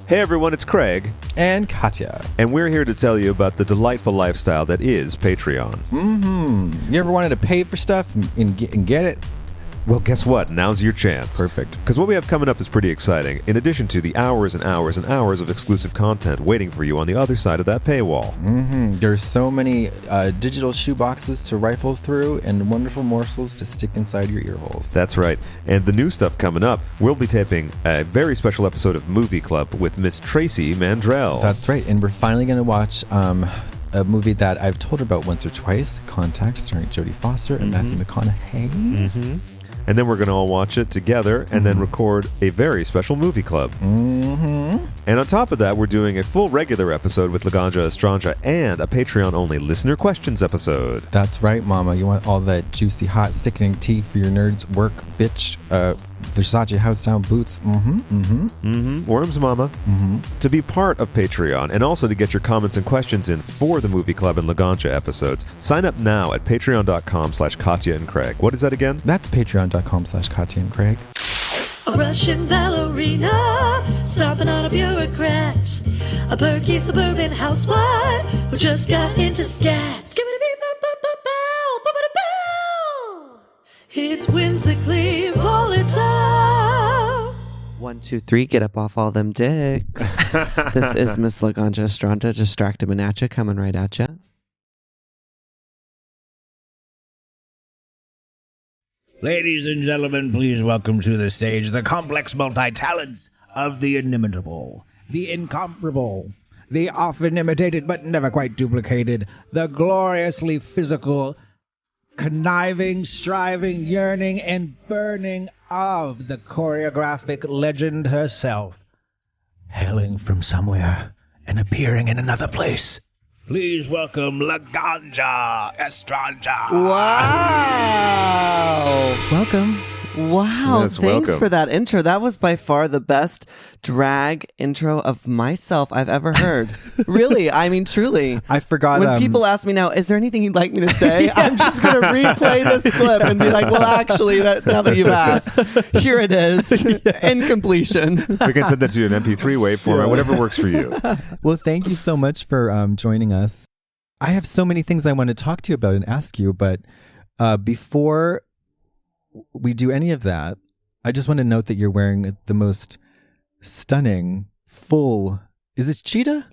Hey everyone, it's Craig. And Katya. And we're here to tell you about the delightful lifestyle that is Patreon. Mm-hmm. You ever wanted to pay for stuff and get it? Well, guess what? Now's your chance. Perfect. Because what we have coming up is pretty exciting, in addition to the hours and hours and hours of exclusive content waiting for you on the other side of that paywall. Mm-hmm. There's so many digital shoeboxes to rifle through and wonderful morsels to stick inside your ear holes. That's right. And the new stuff coming up, we'll be taping a very special episode of Movie Club with Miss Tracy Mandrell. That's right. And we're finally going to watch a movie that I've told her about once or twice, Contact, starring Jodie Foster and Matthew McConaughey. Mm-hmm. And then we're going to all watch it together and then record a very special movie club. Mm-hmm. And on top of that, we're doing a full regular episode with Laganja Estranja and a Patreon-only listener questions episode. That's right, Mama. You want all that juicy, hot, sickening tea for your nerds, work, bitch, Versace house-down boots. Worms, Mama. To be part of Patreon and also to get your comments and questions in for the Movie Club and Laganja episodes, sign up now at patreon.com/Katya and Craig. What is that again? That's patreon.com/Katya and Craig. A Russian ballerina, stomping on a bureaucrat, a perky suburban housewife who just got into scat. It's whimsically volatile. 1, 2, 3, get up off all them dicks. This is Miss Laganja Estranja, Distractiminacha, coming right at ya. Ladies and gentlemen, please welcome to the stage the complex multi-talents of the inimitable, the incomparable, the often imitated but never quite duplicated, the gloriously physical, conniving, striving, yearning, and burning of the choreographic legend herself, hailing from somewhere and appearing in another place. Please welcome Laganja Estranja. Wow! Welcome. Wow, Yes, thanks welcome. for that intro. That was by far the best drag intro of myself I've ever heard. Really, I mean, truly. I forgot. When people ask me now, is there anything you'd like me to say? I'm just going to replay this clip and be like, well, actually, now that you've asked, here it is, in completion. We can send that to you in MP3 wave format, whatever works for you. Well, thank you so much for joining us. I have so many things I want to talk to you about and ask you, but before we do any of that, I just want to note that you're wearing the most stunning, full... Is it cheetah?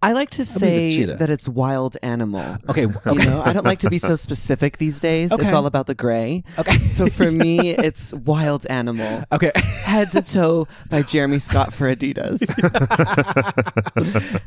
I like to believe it's say cheetah. that it's wild animal. Okay. You know, I don't like to be so specific these days. Okay. It's all about the gray. Okay. So for me, it's wild animal. Okay. Head to toe by Jeremy Scott for Adidas.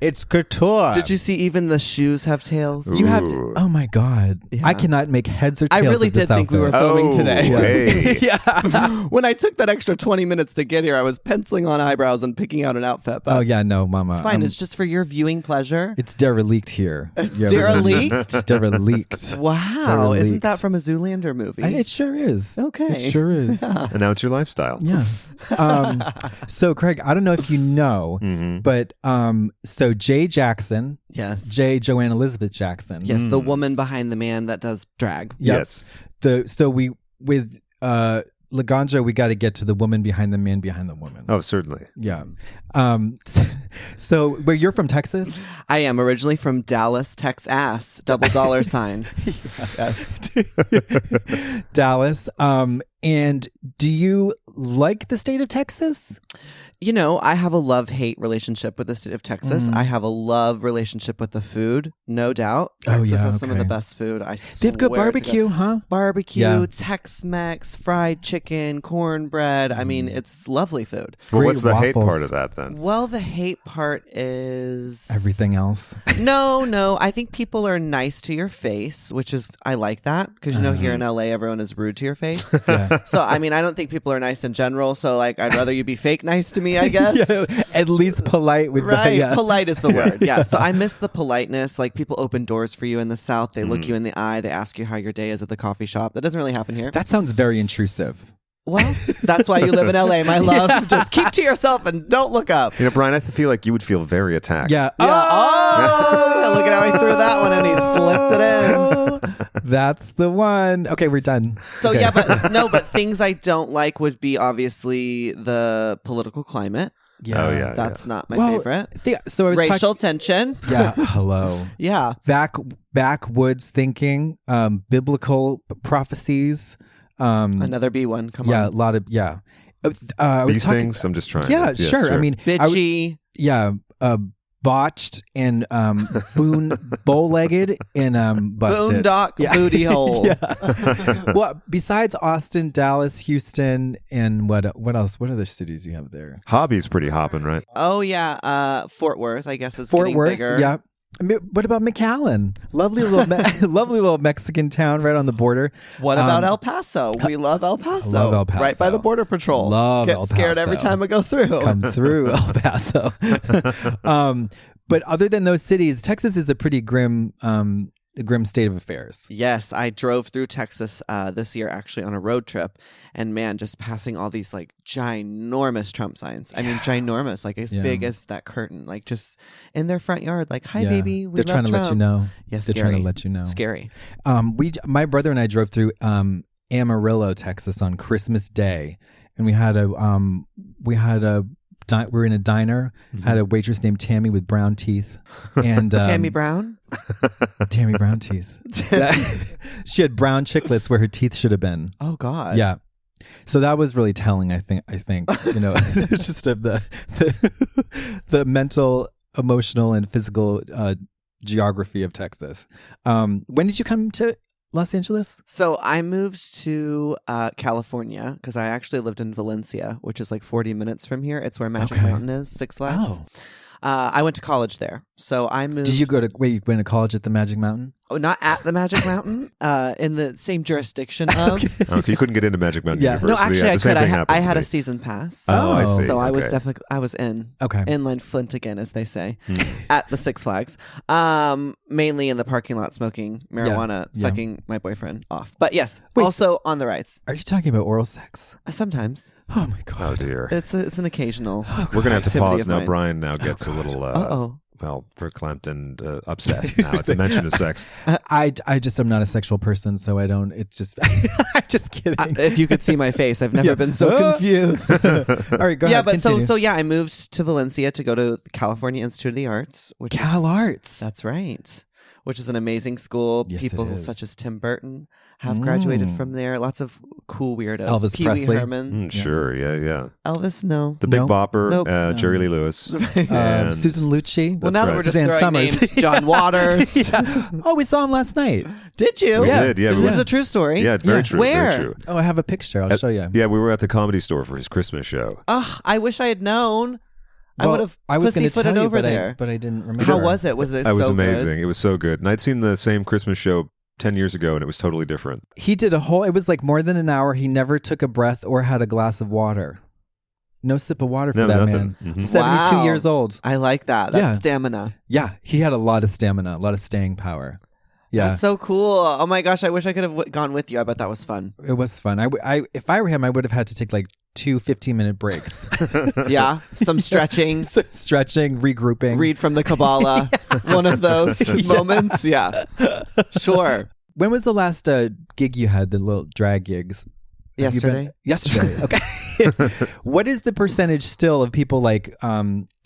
It's couture. Did you see even the shoes have tails? Ooh. You have to. Oh my God. Yeah. I cannot make heads or I tails really of this did think we were outfit. filming today. Hey. Yeah. When I took that extra 20 minutes to get here, I was penciling on eyebrows and picking out an outfit. But Oh yeah, no, Mama. it's fine. It's just for your viewing pleasure. It's derelict here. It's Yeah, derelict? Derelict. Wow. Isn't Derelict. that from a Zoolander movie? It sure is. Okay. It sure is. And now it's your lifestyle. Yeah. So Craig, I don't know if you know, but so Jay Jackson, Yes. Joanne Elizabeth Jackson. Yes, the woman behind the man that does drag. Yep. Yes. With Laganja, we got to get to the woman behind the man behind the woman. Oh, certainly. Yeah. So where you're from, Texas? I am originally from Dallas, Texas, $. Yes. Dallas. And do you like the state of Texas? You know, I have a love-hate relationship with the state of Texas. I have a love relationship with the food, no doubt. Texas has some of the best food. I They swear have good to barbecue, God. huh? Barbecue, Yeah. Tex-Mex, fried chicken, cornbread. I mean, it's lovely food. Well, Great what's the hate waffles. part of that then? Well, the hate part is... Everything else. No. I think people are nice to your face, which is, I like that. Because, you know, here in LA, everyone is rude to your face. Yeah. So, I mean, I don't think people are nice in general. So, like, I'd rather you be fake nice to me, I guess. Yeah, at least polite with Right. yeah. Polite is the word. Yeah. So I miss the politeness. Like, people open doors for you in the South. They look you in the eye. They ask you how your day is at the coffee shop. That doesn't really happen here. That sounds very intrusive. Well, that's why you live in LA, my love. Just keep to yourself and don't look up. You know, Brian, I feel like you would feel very attacked. Yeah. Yeah. Oh, look at how he threw that one and he slipped it in. That's the one. Okay, we're done. So Okay. yeah, but things I don't like would be obviously the political climate. Yeah. Oh, yeah. That's not my favorite. So I was Racial tension. Yeah. Hello. Yeah. Backwoods thinking, biblical prophecies. Another B one. Come Yeah, on. a lot of Bee stings? I'm just trying. Yeah, sure. I mean, Bitchy. botched and bow-legged and busted. Boondock booty hole. Yeah. Well, besides Austin, Dallas, Houston, and what else? What other cities do you have there? Hobby's pretty hopping, right? Oh yeah, Fort Worth. I guess is Fort getting Worth. bigger. Yeah. I mean, what about McAllen? Lovely little Mexican town right on the border. What about El Paso? We love El Paso. Love El Paso. Right by the Border Patrol. Love Get El scared every Paso. time I go through. Come through El Paso. But other than those cities, Texas is a pretty grim state of affairs. Yes, I drove through Texas this year actually on a road trip, and man, just passing all these like ginormous Trump signs. I mean, ginormous, like as big as that curtain, like just in their front yard, like, "Hi, baby, we They're love trying to Trump." let you know. Yes, they're trying to let you know. Scary. My brother and I drove through Amarillo, Texas on Christmas Day, and we were in a diner, had a waitress named Tammy with brown teeth. And Tammy Brown? Tammy Brown teeth. She had brown chiclets where her teeth should have been. Oh, God. Yeah. So that was really telling, I think, just of the mental, emotional, and physical geography of Texas. When did you come to Los Angeles? So I moved to California because I actually lived in Valencia, which is like 40 minutes from here. It's where Magic Mountain is, Six Flags. Oh. I went to college there. So I moved. Did you you went to college at the Magic Mountain? Oh, not at the Magic Mountain, in the same jurisdiction of. Okay, you couldn't get into Magic Mountain Yeah. University. No, actually, the I same could. thing happened I to had me. a season pass. Oh, I see. So I was Okay. I was in. Okay. Inline Flint again, as they say, at the Six Flags. Mainly in the parking lot, smoking marijuana, sucking my boyfriend off. But yes, Wait. also on the rides. Are you talking about oral sex? Sometimes Oh my God. Oh, dear. it's an occasional. We're going to have to activity pause of now. mine. Brian now gets a little, verklempt and upset now at the mention of sex. I just am not a sexual person, so I don't. It's just. I'm just kidding. If you could see my face, I've never been so confused. All right, go Yeah, ahead. but continue. so I moved to Valencia to go to the California Institute of the Arts, which Cal is, Arts. that's right, which is an amazing school. Yes, People it is. such as Tim Burton have graduated from there. Lots of cool weirdos. Elvis Pee Wee Presley. Herman. Sure, yeah. Elvis, no. The Big No. Bopper, Nope. Jerry Lee Lewis, and Susan Lucci. Well, That's now right. that we're just Suzanne throwing Summers. names, John Waters. Oh, we saw him last night. Did you? We did, yeah. This is a true story. Yeah, it's very true. Where? Very true. Oh, I have a picture. I'll show you. Yeah, we were at the Comedy Store for his Christmas show. Ugh, I wish I had known. I Well, would have I was going to pussyfooted tell you, over but there. but I didn't remember. How was it? Was it It was so amazing. good? It was so good. And I'd seen the same Christmas show 10 years ago, and it was totally different. He did it was like more than an hour. He never took a breath or had a glass of water. No sip of water for No, that nothing. man. Mhm. 72 Wow. years old. I like that. That's Yeah. stamina. Yeah, he had a lot of stamina, a lot of staying power. Yeah, That's so cool. Oh my gosh, I wish I could have gone with you. I bet that was fun. it was fun. If I were him, I would have had to take like 2 15-minute breaks. Yeah, some stretching, Stretching, regrouping. read from the Kabbalah. One of those moments. Yeah, sure. When was the last gig you had, the little drag gigs? Have you been- Yesterday. Yesterday. Okay. What is the percentage still of people like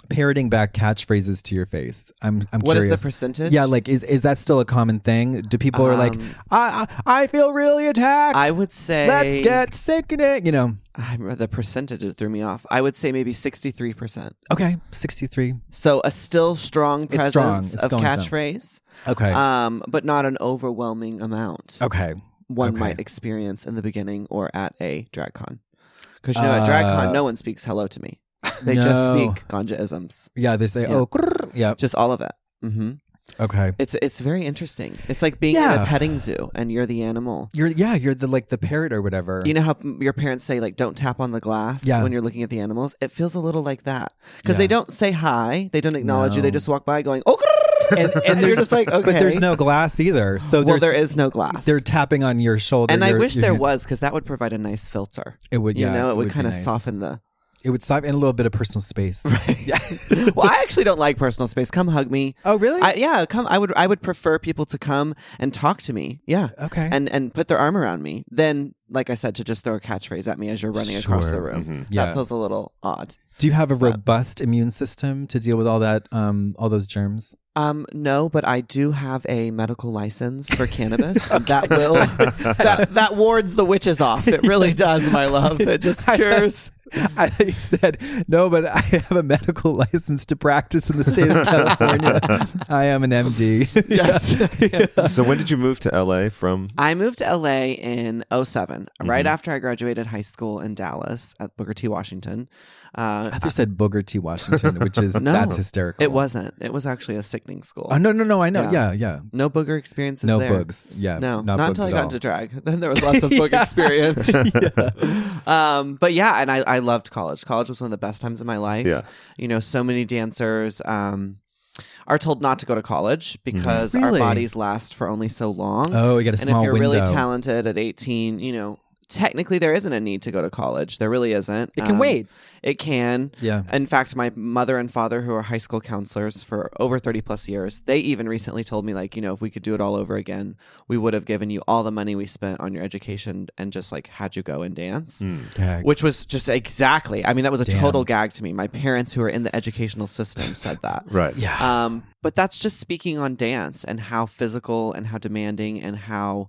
parroting back catchphrases to your face? I'm What is curious. the percentage? Yeah, like is that still a common thing? Do people are like, I feel really attacked. I would say. Let's get sickening. You know. The percentage that threw me off. I would say maybe 63%. Okay, 63. So a still strong presence strong. It's of going strong. catchphrase, Okay. but not an overwhelming amount. Okay. One Okay. might experience in the beginning or at a drag con. Because at drag con, no one speaks hello to me. They just No. speak ganja-isms. Yeah, they say, Yeah. oh, grrr. Yeah. Just all of it. Mm-hmm. Okay. It's very interesting. It's like being in Yeah. a petting zoo and you're the animal. You're the parrot or whatever. You know how your parents say like don't tap on the glass Yeah. when you're looking at the animals? It feels a little like that. Because Yeah. they don't say hi. They don't acknowledge you. They No. just walk by going, oh, and and you're just like, okay. But there's no glass either. So well, there is no glass. They're tapping on your shoulder. And I your- wish your there hand. was, because that would provide a nice filter. It would, You yeah. know, it would be kind of nice. soften the It would stop, and a little bit of personal space. Yeah. Well, I actually don't like personal space. Come hug me. Oh, really? Come. I would prefer people to come and talk to me. Yeah. Okay. And put their arm around me. Then, like I said, to just throw a catchphrase at me as you're running across the room. Mm-hmm. Yeah. That feels a little odd. Do you have a robust immune system to deal with all that, all those germs? No, but I do have a medical license for cannabis. That will that wards the witches off. It really does, my love. It just cures. I thought you said, no, but I have a medical license to practice in the state of California. I am an MD. Yes. So when did you move to LA from? I moved to LA in 07, right after I graduated high school in Dallas at Booger T, Washington. I thought you said Booger T, Washington, which is, that's hysterical. It wasn't. It was actually a sickening school. Oh, no, I know. Yeah. No booger experiences No there. bugs. Yeah. No, not bugs until I at got all. into drag. Then there was lots of book experience. But yeah, and I loved college. College was one of the best times of my life. Yeah. You know, so many dancers are told not to go to college because Really? our bodies last for only so long. Oh, you got a And small if you're window. really talented at 18, you know, technically there isn't a need to go to college. There really isn't. It can wait. It can. Yeah. In fact, my mother and father, who are high school counselors for over 30 plus years, they even recently told me, like, you know, if we could do it all over again, we would have given you all the money we spent on your education and just like had you go and dance. Gag. Which was just exactly, I mean, that was a Damn. total gag to me. My parents, who are in the educational system, said that. Right. Yeah. But that's just speaking on dance and how physical and how demanding and how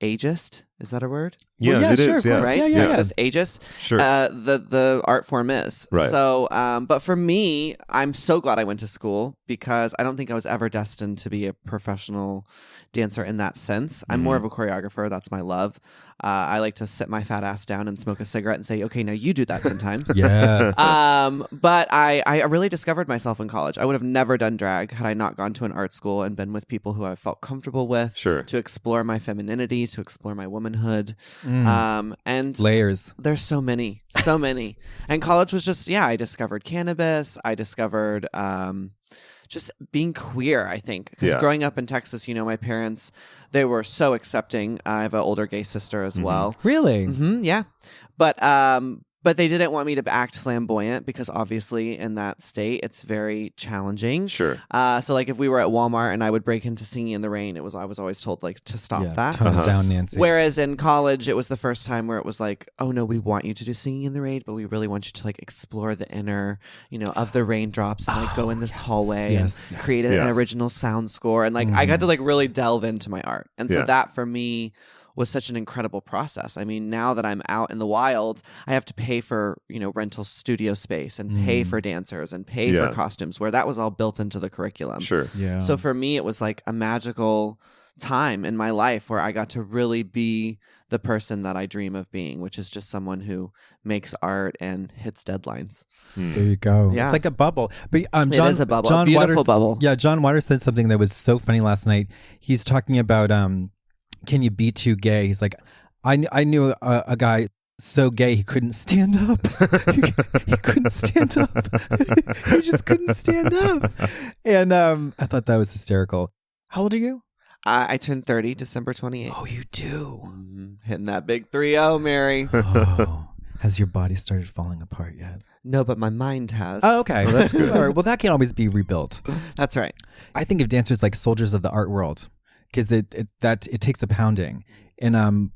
ageist, is that a word? Yeah, yeah, it sure, is. of Yeah. course. Right? Yeah. Sexist, ageist. Sure. The art form is. Right. So, but for me, I'm so glad I went to school because I don't think I was ever destined to be a professional dancer in that sense. I'm more of a choreographer. That's my love. I like to sit my fat ass down and smoke a cigarette and say, okay, now you do that 10 times. Yes. But I really discovered myself in college. I would have never done drag had I not gone to an art school and been with people who I felt comfortable with. Sure. To explore my femininity, to explore my womanhood. And Layers. there's so many. And college was just, I discovered cannabis. I discovered just being queer, I think. Because growing up in Texas, you know, my parents, they were so accepting. I have an older gay sister as well. Really? Yeah. But they didn't want me to act flamboyant because obviously in that state, it's very challenging. Sure. So like if we were at Walmart and I would break into Singing in the Rain, I was always told like to stop that. Tone it down, Nancy. Whereas in college, it was the first time where it was like, oh no, we want you to do Singing in the Rain, but we really want you to like explore the inner, you know, of the raindrops and like go in this hallway and create an original sound score. And like I got to like really delve into my art. And so that for me was such an incredible process. I mean, now that I'm out in the wild, I have to pay for, you know, rental studio space and pay for dancers and pay for costumes, where that was all built into the curriculum. Sure. Yeah. So for me, it was like a magical time in my life where I got to really be the person that I dream of being, which is just someone who makes art and hits deadlines. There you go. Yeah. It's like a bubble. But It is a bubble. A beautiful bubble. Yeah, John Waters said something that was so funny last night. He's talking about can you be too gay? He's like, I knew a guy so gay he couldn't stand up. he couldn't stand up. He just couldn't stand up. And I thought that was hysterical. How old are you? I turned 30 December 28th. Oh, you do. Hitting that big 3-0, Mary. Oh, has your body started falling apart yet? No, but my mind has. Oh, okay. Oh, that's good. All right. Well, that can always be rebuilt. That's right. I think of dancers like soldiers of the art world, because it takes a pounding. And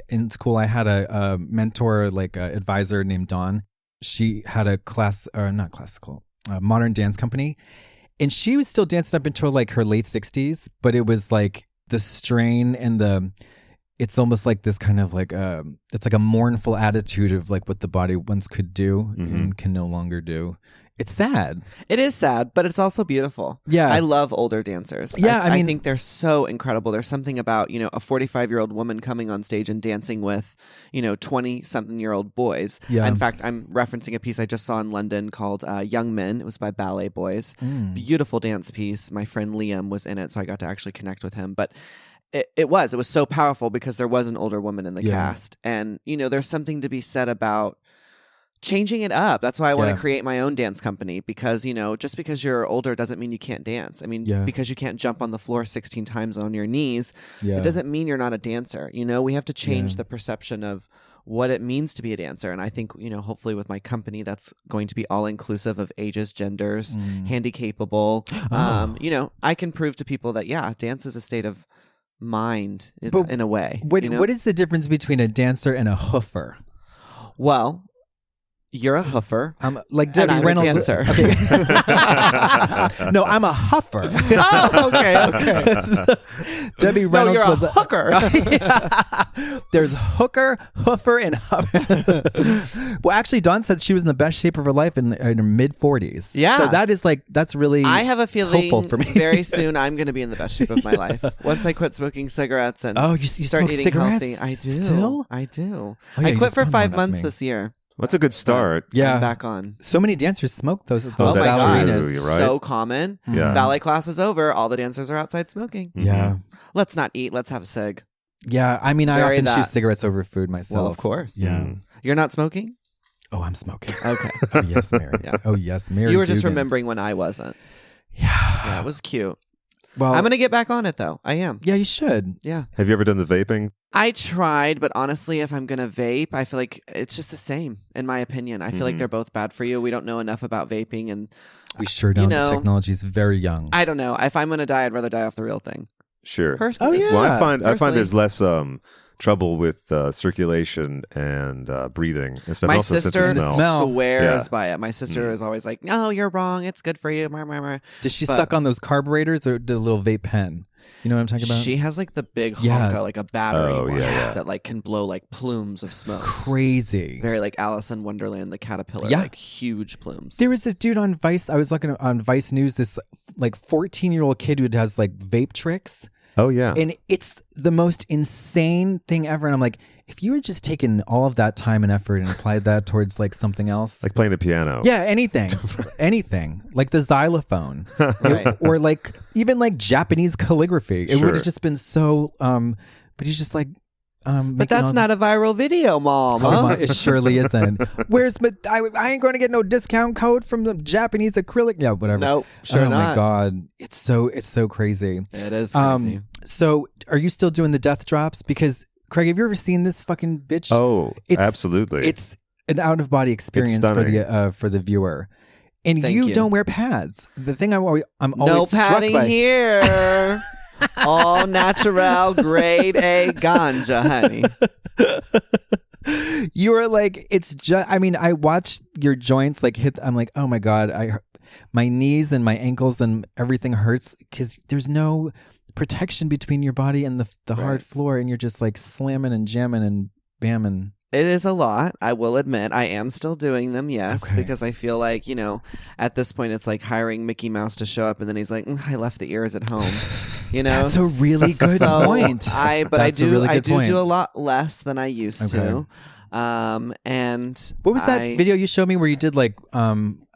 in school, I had a mentor, like a advisor named Dawn. She had a modern dance company, and she was still dancing up until like her late 60s. But it was like the strain and it's almost like this kind of like it's like a mournful attitude of like what the body once could do and can no longer do. It's sad. It is sad, but it's also beautiful. Yeah. I love older dancers. Yeah, I think they're so incredible. There's something about, you know, a 45-year-old woman coming on stage and dancing with, you know, 20-something-year-old boys. Yeah. In fact, I'm referencing a piece I just saw in London called Young Men. It was by Ballet Boys. Beautiful dance piece. My friend Liam was in it, so I got to actually connect with him. But it was so powerful because there was an older woman in the cast. And, you know, there's something to be said about changing it up. That's why I want to create my own dance company, because, you know, just because you're older doesn't mean you can't dance. I mean, because you can't jump on the floor 16 times on your knees, it doesn't mean you're not a dancer. You know, we have to change the perception of what it means to be a dancer. And I think, you know, hopefully with my company, that's going to be all inclusive of ages, genders, handy-capable. You know, I can prove to people that, dance is a state of mind in a way. What is the difference between a dancer and a hoofer? Well, you're a hoofer. Like Debbie and I'm Reynolds. A dancer. Okay. No, I'm a huffer. Oh, okay. Debbie Reynolds you're was a hooker. There's hooker, hoofer, and huffer. Well, actually, Dawn said she was in the best shape of her life in her mid-40s. Yeah. So that's really I have a feeling hopeful for me. very soon I'm going to be in the best shape of my life. Once I quit smoking cigarettes and you start smoke eating cigarettes? healthy. I do. Still? I do. Oh, yeah, I you quit just for found 5 one months me. this year. That's a good start. Yeah. I'm back on. So many dancers smoke those Oh my that's God. true. You're right. So common. Yeah. Ballet class is over. All the dancers are outside smoking. Yeah. Let's not eat. Let's have a cig. Yeah. I mean, I Very often that. choose cigarettes over food myself. Well, of course. Yeah. You're not smoking? Oh, I'm smoking. Okay. Oh, yes, Mary. Yeah. Oh, yes, Mary. You were just Dugan. remembering when I wasn't. Yeah. It was cute. Well, I'm going to get back on it, though. I am. Yeah, you should. Yeah. Have you ever done the vaping? I tried, but honestly, if I'm going to vape, I feel like it's just the same, in my opinion. I feel like they're both bad for you. We don't know enough about vaping, and We sure don't. You know, the technology is very young. I don't know. If I'm going to die, I'd rather die off the real thing. Sure. Personally. Oh, yeah. Well, I find Personally. there's less trouble with circulation and breathing, and stuff. My Also, sister sense of smell. swears Yeah. by it. My sister is always like, no, you're wrong. It's good for you. Does she But- suck on those carburetors or the little vape pen? You know what I'm talking about? She has like the big Yeah. honka, like a battery Oh, one yeah. that like can blow like plumes of smoke. Crazy. Very like Alice in Wonderland, the caterpillar, Yeah. like huge plumes. There was this dude on Vice. I was looking on Vice News. This like 14-year-old kid who does like vape tricks, Oh yeah. and it's the most insane thing ever. And I'm like, if you had just taken all of that time and effort and applied that towards like something else, Like playing the piano. yeah, anything like the xylophone, Right. or like even like Japanese calligraphy, it would Sure. have just been so. But he's just like, But that's not a viral video, Mom. Oh my, it surely isn't. I ain't going to get no discount code from the Japanese acrylic. Yeah, whatever. Nope, sure oh my not. God, it's so crazy. It is crazy. So are you still doing the death drops? Because Craig, have you ever seen this fucking bitch? Oh, It's- absolutely. It's an out of body experience for the viewer. And Thank you you. don't wear pads. The thing I'm always No struck padding by. here. All natural, grade A ganja, honey. You are like, it's just, I mean, I watched your joints like hit, I'm like, oh my God, my knees and my ankles and everything hurts because there's no protection between your body and the hard Right. floor, and you're just like slamming and jamming and bamming. It is a lot. I will admit. I am still doing them, yes, Okay. because I feel like, you know, at this point, it's like hiring Mickey Mouse to show up, and then he's like, I left the ears at home. You know, That's a really good So point. I That's a do really good point. do a lot less than I used Okay. to. And What was that video you showed me where you did like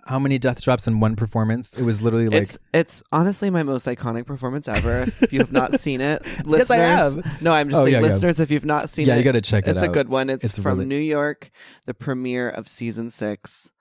how many death drops in one performance? It was literally like It's honestly my most iconic performance ever. If you have not seen it, listeners. Yes, I have. No, I'm just Oh, saying, yeah, yeah. listeners, if you've not seen Yeah, it, you gotta check it It's a out. good one. It's It's from really- New York, the premiere of season 6.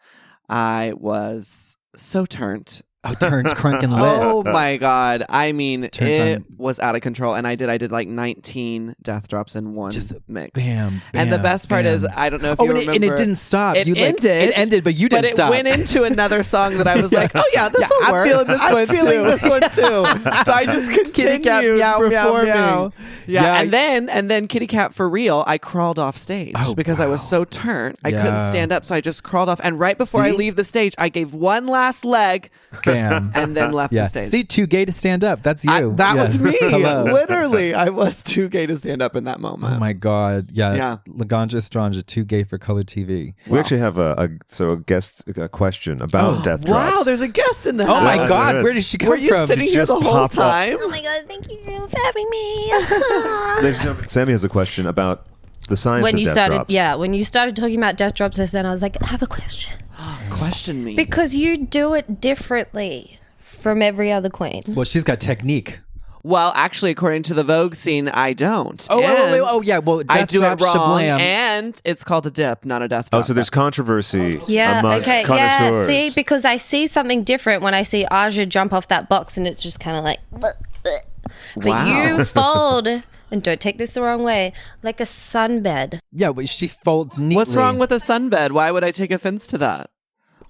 I was so turnt. turns crunk and lit. Oh my God. I mean, Turnt it on- was out of control. And I did like 19 death drops in one Just mix. Bam, And the bam, best part bam. is, I don't know if Oh, you and remember. it didn't stop. It You, like, ended. It ended, but you didn't But it stop. went into another song that I was like, oh yeah, this will I'm work. feeling this I'm one, feeling too. this one too. So I just Kitty cat, continued meow, meow, performing. meow. Yeah, Yeah. and then Kitty Cat for real, I crawled off stage Oh, because I was wow. so turnt. I couldn't Yeah. stand up, so I just crawled off. And right before I See? leave the stage, I gave one last leg Bam. and then left Yeah. the stage. See, too gay to stand up. That's you. That Yeah. was me. Hello. Literally, I was too gay to stand up in that moment. Oh my God. Yeah. Yeah. Laganja Estranja, too gay for color TV. We actually have a guest question about death Wow, drops. there's a guest in the Oh house. my Yes, God. there is. Where did she come Were you from? sitting here just the whole pop up. time? Oh my God, thank you for having me. Ladies and gentlemen, Sammy has a question about the science When of you death started, drops. when you started talking about death drops, then I was like, I have a question. Question me. Because you do it differently from every other queen. Well, she's got technique. Well, actually, according to the Vogue scene, I don't. Oh, And yeah. Well, I Death do Drop it wrong, Shablam. and it's called a dip, not a death Oh, drop. so there's controversy Yeah, amongst okay, connoisseurs. yeah. See, because I see something different when I see Aja jump off that box and it's just kind of like, but Wow. you fold, and don't take this the wrong way, like a sunbed. Yeah, but she folds neatly. What's wrong with a sunbed? Why would I take offense to that?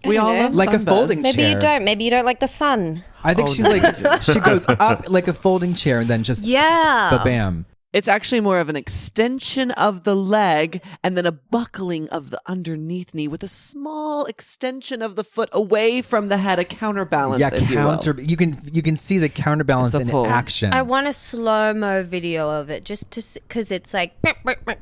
We all know. love Like a sunbeds. folding Maybe chair. you don't. Maybe you don't like the sun. I think she's like, she goes up like a folding chair and then just Yeah. bam. It's actually more of an extension of the leg and then a buckling of the underneath knee with a small extension of the foot away from the head, a counterbalance, Yeah, if you will. you can see the counterbalance It's a in fold. action. I want a slow-mo video of it just to because it's like, and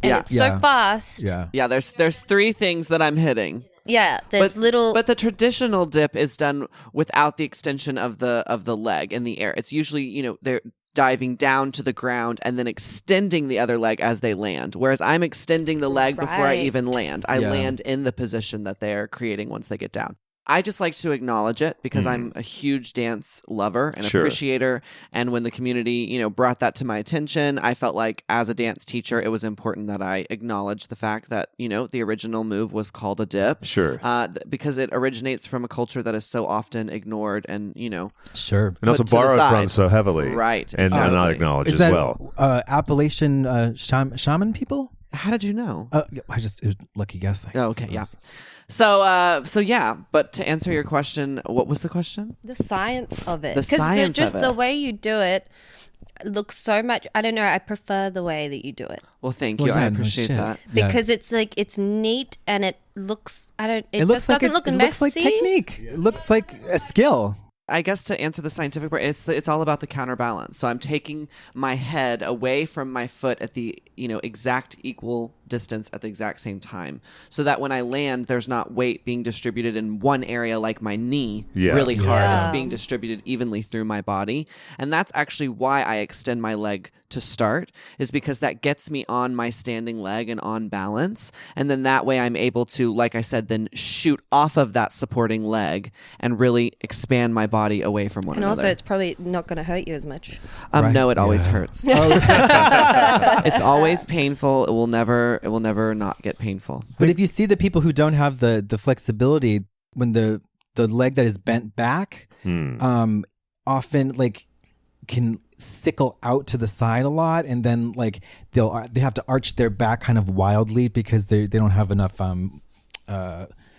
Yeah. it's Yeah. so fast. yeah. Yeah, there's three things that I'm hitting. Yeah, there's little. But the traditional dip is done without the extension of the leg in the air. It's usually, they're diving down to the ground and then extending the other leg as they land. Whereas I'm extending the leg before I Right. even land. I Yeah. land in the position that they're creating once they get down. I just like to acknowledge it because I'm a huge dance lover and Sure. appreciator. And when the community, brought that to my attention, I felt like as a dance teacher, it was important that I acknowledge the fact that, the original move was called a dip. Sure. Because it originates from a culture that is so often ignored and, Sure. And also put to the borrowed from side. so heavily. Right, And not exactly. acknowledged Is as that well. Appalachian shaman people? how did you know? It was lucky guess. I Oh, okay, suppose. yeah. So yeah, but to answer your question, what was the question? the science of it. The science just of the it. way you do it looks so much. I don't know. I prefer the way that you do it Well, thank Well, you. I yeah, no appreciate shit. that. Yeah. because it's like it's neat and it looks. I don't. It, looks just like doesn't look it messy. looks like technique. It looks like a skill. I guess to answer the scientific part, it's all about the counterbalance. So I'm taking my head away from my foot at the exact equal distance at the exact same time, so that when I land, there's not weight being distributed in one area like my knee Yeah. really hard. Yeah. It's being distributed evenly through my body, and that's actually why I extend my leg to start, is because that gets me on my standing leg and on balance, and then that way I'm able to, like I said, then shoot off of that supporting leg and really expand my body away from one And another. also, it's probably not going to hurt you as much. Right, No, it always yeah. hurts. Oh, It's always painful. It will never not get painful. but if you see the people who don't have the flexibility, when the leg that is bent back, often like can sickle out to the side a lot, and then like they have to arch their back kind of wildly because they don't have enough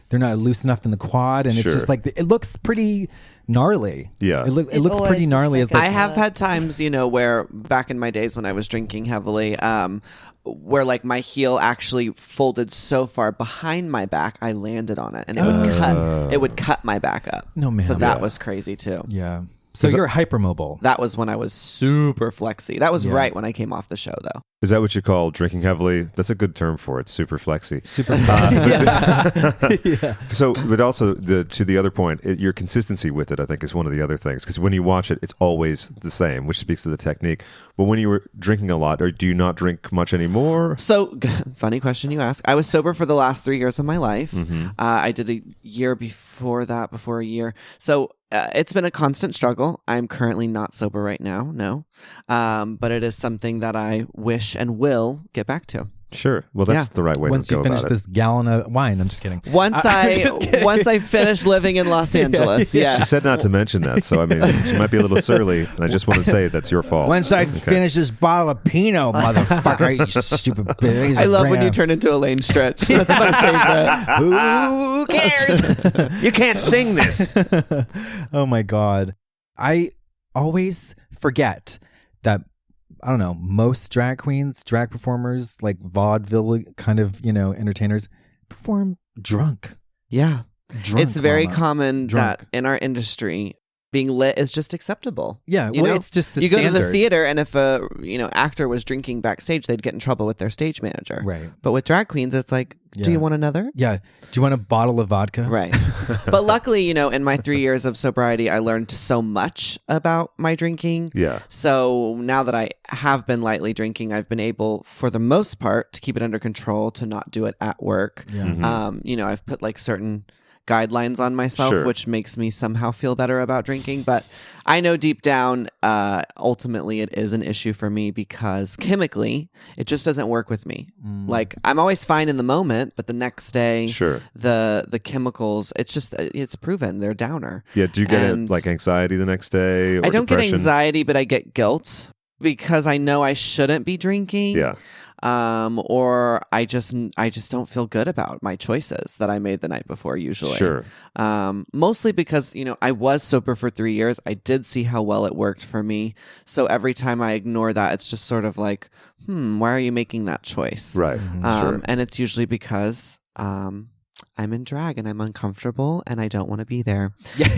they're not loose enough in the quad, and it's Sure. just like it looks pretty gnarly. Yeah. it It looks always pretty looks gnarly. like It's it. like I have had times, where back in my days when I was drinking heavily, where like my heel actually folded so far behind my back, I landed on it, and it would cut my back up. No, man. So that Yeah. was crazy too. yeah. So you're hypermobile. That was when I was super flexy. That was Yeah. right when I came off the show, though. Is that what you call drinking heavily? That's a good term for it. Super flexy. Super. So, but also to the other point, your consistency with it, I think, is one of the other things. Because when you watch it, it's always the same, which speaks to the technique. But when you were drinking a lot, or do you not drink much anymore? So, funny question you ask. I was sober for the last 3 years of my life. I did a year before that, before a year. So, it's been a constant struggle. I'm currently not sober right now, no. But it is something that I wish and will get back to. Sure. Well, that's Yeah. the right way Once to go you finish about it. this gallon of wine, I'm just kidding. Once once I finish living in Los Angeles, yes. She said not to mention that, so I mean, she might be a little surly, and I just want to say that's your fault. Once I Okay. finish this bottle of Pinot, motherfucker, you stupid bitch. I love when you turn into Elaine Stretch. That's my favorite. Who cares? You can't sing this. Oh my God. I always forget that, I don't know, most drag queens, drag performers, like vaudeville kind of, entertainers perform drunk. Yeah. Drunk, It's very mama. common Drunk. that in our industry, being lit is just acceptable. Yeah, You well, know? it's just the you go to the standard. theater, and if a actor was drinking backstage, they'd get in trouble with their stage manager. Right. But with drag queens, it's like, do Yeah. you want another? Yeah. Do you want a bottle of vodka? Right. But luckily, in my 3 years of sobriety, I learned so much about my drinking. Yeah. So now that I have been lightly drinking, I've been able, for the most part, to keep it under control, to not do it at work. Yeah. I've put like certain guidelines on myself, Sure. which makes me somehow feel better about drinking. But I know deep down, ultimately, it is an issue for me because chemically, it just doesn't work with me. Like, I'm always fine in the moment, but the next day, Sure. the chemicals, it's proven they're downer. Yeah. Do you get And like anxiety the next day? Or I don't depression? get anxiety, but I get guilt because I know I shouldn't be drinking. Yeah. Or I just don't feel good about my choices that I made the night before usually. Sure. Mostly because, I was sober for 3 years. I did see how well it worked for me. So every time I ignore that, it's just sort of like, why are you making that choice? Right. Sure. And it's usually because, I'm in drag and I'm uncomfortable and I don't want to be there.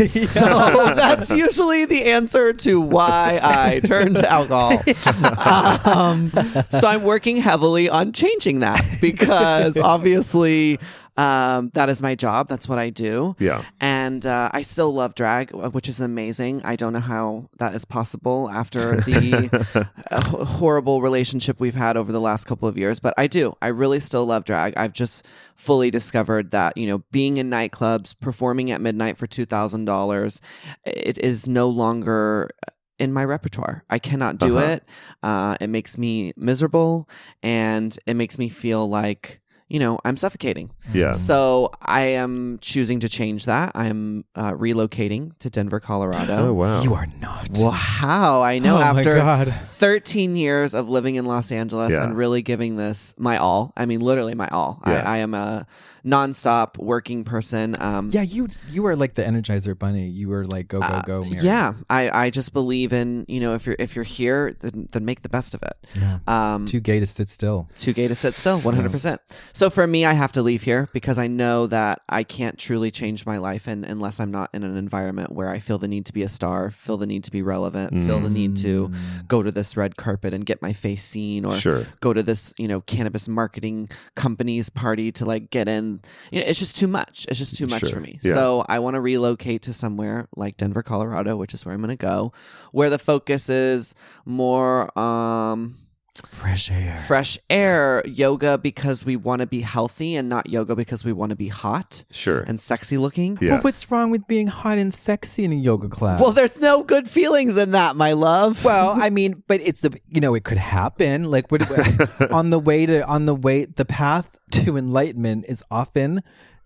So that's usually the answer to why I turn to alcohol. So I'm working heavily on changing that because obviously that is my job. That's what I do. Yeah. And I still love drag, which is amazing. I don't know how that is possible after the horrible relationship we've had over the last couple of years, but I do. I really still love drag. I've just fully discovered that, being in nightclubs, performing at midnight for $2,000, it is no longer in my repertoire. I cannot do it. It makes me miserable and it makes me feel like, I'm suffocating. Yeah. So I am choosing to change that. I'm relocating to Denver, Colorado. Oh, wow. You are not. Wow. I know Oh, my after God. 13 years of living in Los Angeles Yeah. and really giving this my all. I mean, literally my all. Yeah. I am a nonstop working person. Yeah, you were like the Energizer Bunny. You were like go Mary. Yeah. I just believe in, if you're here, then make the best of it. Yeah. Too gay to sit still. Too gay to sit still, 100%. So for me, I have to leave here because I know that I can't truly change my life unless I'm not in an environment where I feel the need to be a star, feel the need to be relevant, feel the need to go to this red carpet and get my face seen, or Sure. go to this, cannabis marketing company's party to like get in. It's just too much. It's just too much Sure. for me. Yeah. So I want to relocate to somewhere like Denver, Colorado, which is where I'm going to go, where the focus is more fresh air yoga because we want to be healthy and not yoga because we want to be hot Sure. and sexy looking. Yeah. Well, what's wrong with being hot and sexy in a yoga class? Well, there's no good feelings in that, my love. Well, I mean, but it's it could happen. Like the path to enlightenment is often,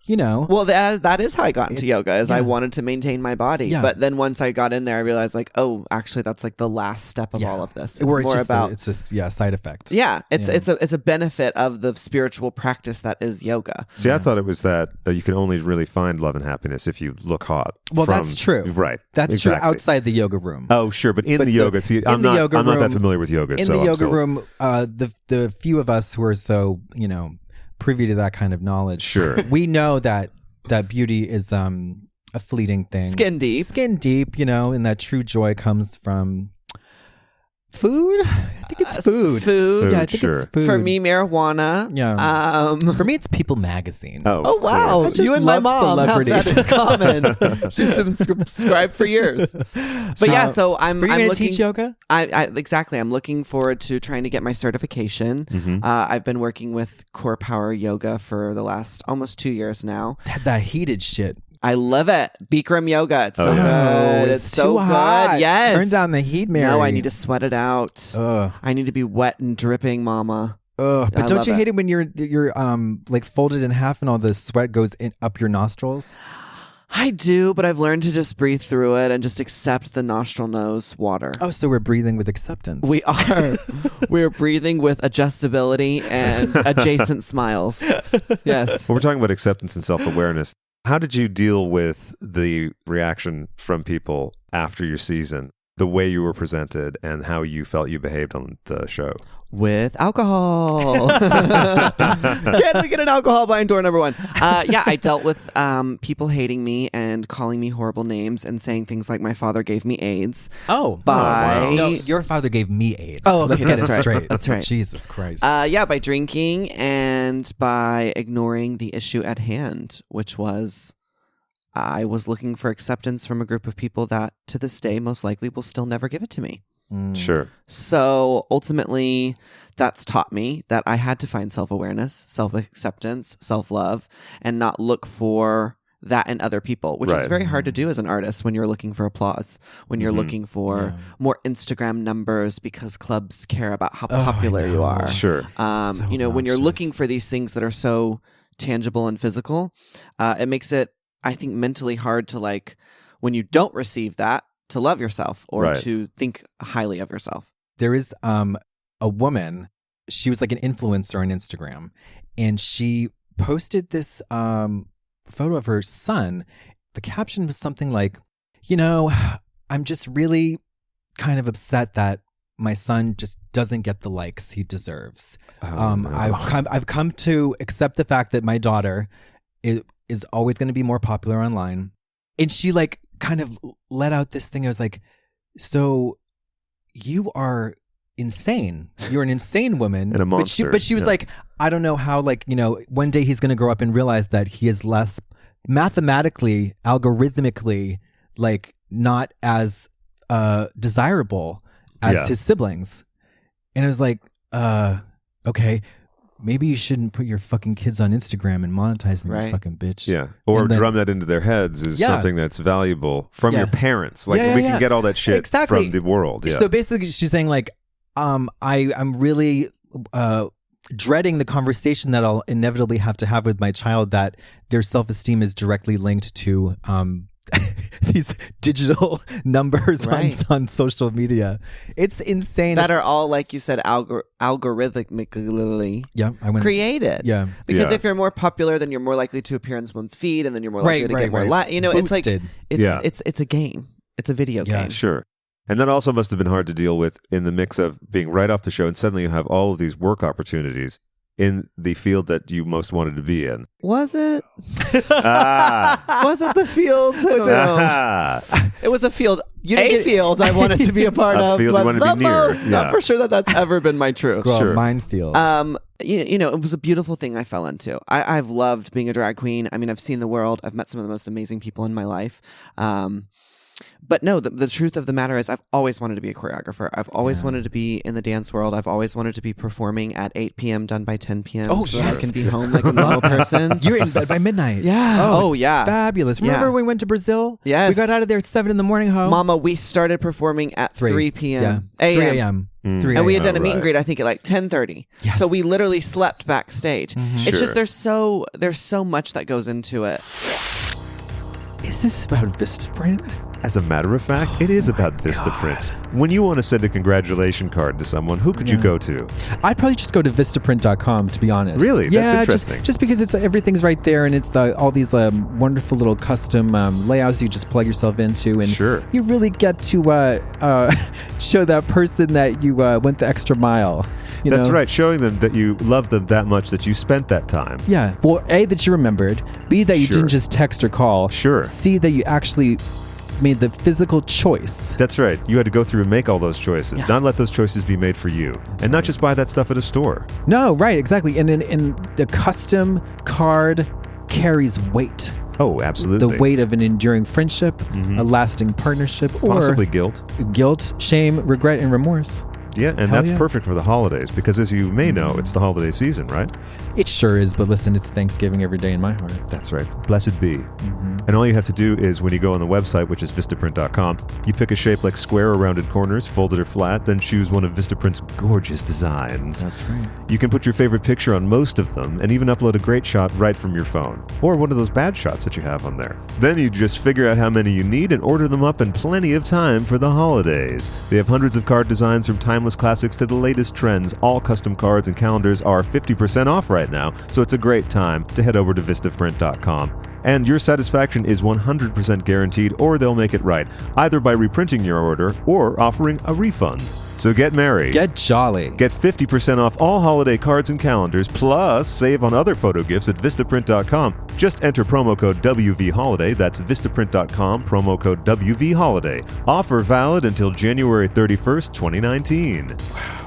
Well, that is how I got into yoga, is I wanted to maintain my body. Yeah. But then once I got in there, I realized like, oh, actually, that's like the last step of all of this. It's Or more about it's just side effect. yeah, it's a benefit of the spiritual practice that is yoga. See, I thought it was that you can only really find love and happiness if you look hot. Well, that's true. Right. That's true Exactly. outside the yoga room. Oh, sure, but in But the so yoga, see, in I'm the not yoga that room- familiar with yoga. In so the I'm yoga still- room, the few of us who are so, privy to that kind of knowledge, Sure. we know that beauty is a fleeting thing. Skin deep. Skin deep, and that true joy comes from food. I think it's food. Food. Yeah, I think sure. it's food. For me, marijuana. Yeah. For me, it's People Magazine. Oh, Oh of wow! course. just You and my love mom have celebrities. that in common. She's been subscribed for years. But yeah, so I'm. Were you I'm going to looking. teach yoga? I exactly. I'm looking forward to trying to get my certification. I've been working with Core Power Yoga for the last almost 2 years now. That heated shit. I love it. Bikram yoga. It's so Oh, yeah. good. It's so too hot. good. Yes. Turn down the heat, Mary. No, I need to sweat it out. Ugh. I need to be wet and dripping, mama. Ugh. I But don't love you it. hate it when you're like folded in half and all the sweat goes up your nostrils? I do, but I've learned to just breathe through it and just accept the nostril nose water. Oh, so we're breathing with acceptance. We are. We're breathing with adjustability and adjacent smiles. Yes. When we're talking about acceptance and self-awareness, how did you deal with the reaction from people after your season, the way you were presented, and how you felt you behaved on the show? With alcohol. Can we get an alcohol behind door number 1? Yeah, I dealt with people hating me and calling me horrible names and saying things like my father gave me AIDS. Oh. By wow. No, your father gave me AIDS. Oh, okay, let's get that's it right. straight. That's right. Jesus Christ. Yeah, by drinking and by ignoring the issue at hand, which was I was looking for acceptance from a group of people that to this day most likely will still never give it to me. Sure. So ultimately, that's taught me that I had to find self-awareness, self-acceptance, self-love, and not look for that in other people, which is very hard to do as an artist when you're looking for applause, when you're looking for more Instagram numbers because clubs care about how popular you are. Sure. You know, when you're looking for these things that are so tangible and physical, it makes it, I think, mentally hard to, like, when you don't receive that, to love yourself or to think highly of yourself. There is a woman, she was like an influencer on Instagram, and she posted this photo of her son. The caption was something like, you know, I'm just really kind of upset that my son just doesn't get the likes he deserves. I've come to accept the fact that my daughter is always going to be more popular online. And she like kind of let out this thing. I was like, so you are insane. You're an insane woman. And a monster. But she was like, I don't know how, like, you know, one day he's going to grow up and realize that he is less mathematically, algorithmically, like, not as desirable as his siblings. And it was like, okay, maybe you shouldn't put your fucking kids on Instagram and monetize them, you fucking bitch. Yeah. Or drum that into their heads is something that's valuable from your parents. Like, we can get all that shit from the world. Yeah. So basically she's saying, like, I'm really dreading the conversation that I'll inevitably have to have with my child, that their self-esteem is directly linked to these digital numbers on social media. It's insane. That are all, like you said, algorithmically created. Yeah. Because if you're more popular, then you're more likely to appear on someone's feed, and then you're more likely to get more you know, Boosted. it's a game. It's a video game. Sure. And that also must have been hard to deal with in the mix of being right off the show, and suddenly you have all of these work opportunities in the field that you most wanted to be in. Was it? Was it the field? I don't know. It was a field. Field I wanted to be a part of. Field but you wanted to be near. Not for sure that's ever been my truth. Girl, minefield. You know, it was a beautiful thing I fell into. I've loved being a drag queen. I mean, I've seen the world. I've met some of the most amazing people in my life. But no, the truth of the matter is I've always wanted to be a choreographer. I've always wanted to be in the dance world. I've always wanted to be performing at 8 p.m. done by 10 p.m. so I can be home like a normal person. You're in bed by midnight. Yeah. Oh, yeah. Fabulous. Remember when we went to Brazil? Yes. We got out of there at 7 in the morning home. Mama, we started performing at 3 p.m. Yeah. 3 a.m. And we had done a meet and greet, I think, at like 10:30. Yes. So we literally slept backstage. It's just there's so much that goes into it. Is this about Vistaprint? As a matter of fact, it is about Vistaprint. When you want to send a congratulation card to someone, who could you go to? I'd probably just go to Vistaprint.com, to be honest. Really? That's interesting. Just because everything's right there, and it's all these wonderful little custom layouts you just plug yourself into, and you really get to show that person that you went the extra mile. That's right. Showing them that you love them that much that you spent that time. Yeah. Well, A, that you remembered. B, that you didn't just text or call. Sure. C, that you actually made the physical choice. That's right. You had to go through and make all those choices. Not let those choices be made for you. And not just buy that stuff at a store. No, right. Exactly. And the custom card carries weight. Oh, absolutely. The weight of an enduring friendship, a lasting partnership, possibly guilt. Guilt, shame, regret, and remorse. Yeah, and that's perfect for the holidays because, as you may know, it's the holiday season, right? It sure is, but listen, it's Thanksgiving every day in my heart. That's right. Blessed be. And all you have to do is, when you go on the website, which is Vistaprint.com, you pick a shape like square or rounded corners, folded or flat, then choose one of Vistaprint's gorgeous designs. That's right. You can put your favorite picture on most of them and even upload a great shot right from your phone, or one of those bad shots that you have on there. Then you just figure out how many you need and order them up in plenty of time for the holidays. They have hundreds of card designs from timeless classics to the latest trends. All custom cards and calendars are 50% off right now, so it's a great time to head over to Vistaprint.com. And your satisfaction is 100% guaranteed, or they'll make it right, either by reprinting your order or offering a refund. So get merry. Get jolly. Get 50% off all holiday cards and calendars, plus save on other photo gifts at Vistaprint.com. Just enter promo code WVHoliday. That's Vistaprint.com, promo code WVHoliday. Offer valid until January 31st, 2019. Wow.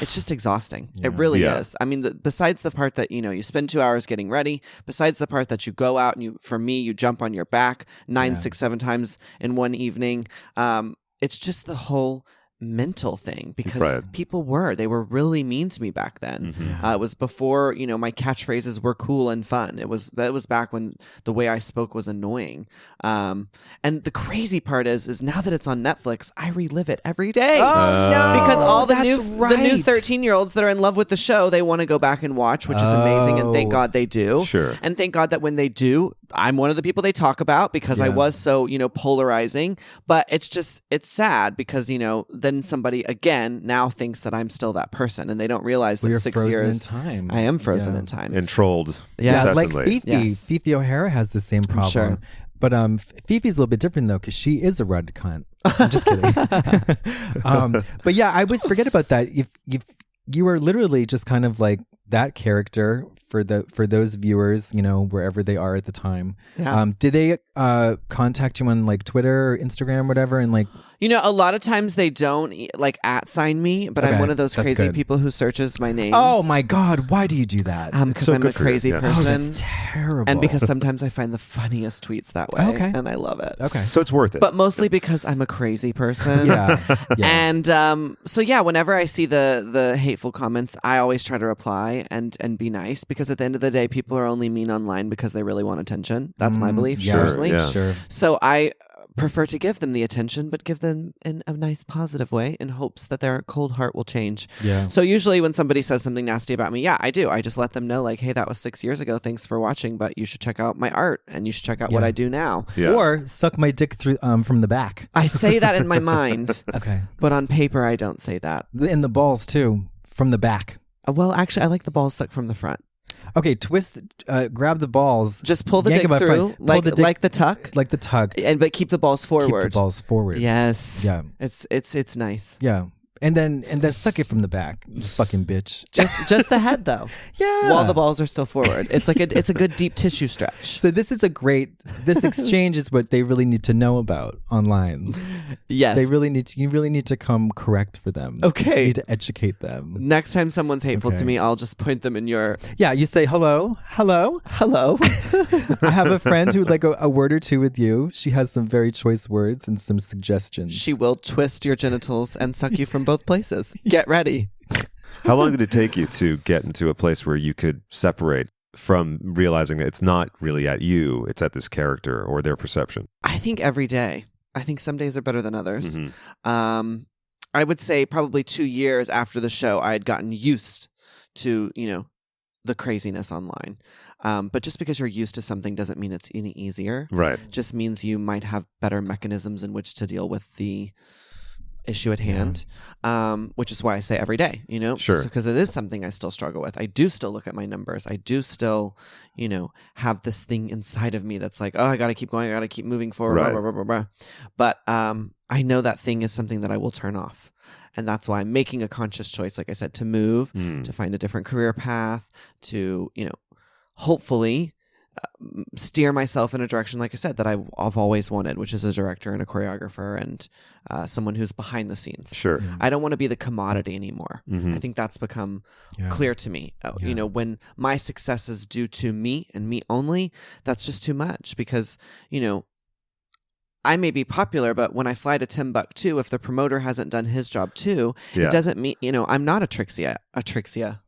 It's just exhausting. It really is. I mean, besides the part that, you spend 2 hours getting ready, besides the part that you go out and for me, you jump on your back 9, 6, 7 times in one evening. It's just the whole mental thing because people were really mean to me back then. It was before, my catchphrases were cool and fun. That was back when the way I spoke was annoying. And the crazy part is now that it's on Netflix, I relive it every day. Oh, no. Because all the new right. 13-year-olds that are in love with the show, they want to go back and watch, which is amazing, and thank God they do. Sure. And thank God that when they do, I'm one of the people they talk about because I was so, polarizing. But it's sad because, then somebody again now thinks that I'm still that person, and they don't realize that 6 years in time. I am frozen in time and trolled. Yeah, like incessantly. Fifi O'Hara has the same problem. Sure. But Fifi's a little bit different though, because she is a rud cunt. I'm just kidding. But yeah, I always forget about that. If you are literally just kind of like that character for those viewers, wherever they are at the time. Yeah. Did they contact you on like Twitter or Instagram or whatever, and like? A lot of times they don't like @ me, but I'm one of those crazy people who searches my name. Oh my God, why do you do that? Because I'm a crazy person. Oh, that's terrible. And because sometimes I find the funniest tweets that way. Okay. And I love it. Okay. So it's worth it. But mostly because I'm a crazy person. Yeah. And whenever I see the hateful comments, I always try to reply and be nice, because at the end of the day, people are only mean online because they really want attention. That's my belief, personally. Yeah. Sure. So I prefer to give them the attention, but give them in a nice positive way in hopes that their cold heart will change. Yeah. So usually when somebody says something nasty about me, I do. I just let them know, like, hey, that was 6 years ago. Thanks for watching, but you should check out my art and you should check out what I do now. Yeah. Or suck my dick through from the back. I say that in my mind. Okay. But on paper, I don't say that. In the balls too, from the back. Well, actually, I like the balls sucked from the front. Okay, grab the balls. Just pull the yank dick them up through, front. Pull the dick, like the tuck. like the tug. But keep the balls forward. Keep the balls forward. Yes. Yeah. It's nice. Yeah. And then suck it from the back, you fucking bitch. Just the head though. Yeah. While the balls are still forward. It's like it's a good deep tissue stretch. So this exchange is what they really need to know about online. Yes. You really need to come correct for them. Okay. You need to educate them. Next time someone's hateful Okay. to me, I'll just point them in your Yeah, you say hello. I have a friend who would like a word or two with you. She has some very choice words and some suggestions. She will twist your genitals and suck you from both places. Get ready. How long did it take you to get into a place where you could separate from realizing that it's not really at you, it's at this character or their perception? I think every day. I think some days are better than others. Mm-hmm. I would say probably 2 years after the show, I had gotten used to, the craziness online. But just because you're used to something doesn't mean it's any easier. Right. Just means you might have better mechanisms in which to deal with the issue at hand, which is why I say every day, Sure. Because it is something I still struggle with. I do still look at my numbers. I do still, have this thing inside of me that's like, oh, I got to keep going. I got to keep moving forward. Right. Blah, blah, blah, blah, blah. But I know that thing is something that I will turn off. And that's why I'm making a conscious choice, like I said, to move, to find a different career path, to, hopefully steer myself in a direction, like I said, that I've always wanted, which is a director and a choreographer and someone who's behind the scenes. Sure. I don't want to be the commodity anymore. Mm-hmm. I think that's become clear to me. When my success is due to me and me only, that's just too much because, I may be popular, but when I fly to Timbuktu, if the promoter hasn't done his job too, it doesn't mean, I'm not a Trixia.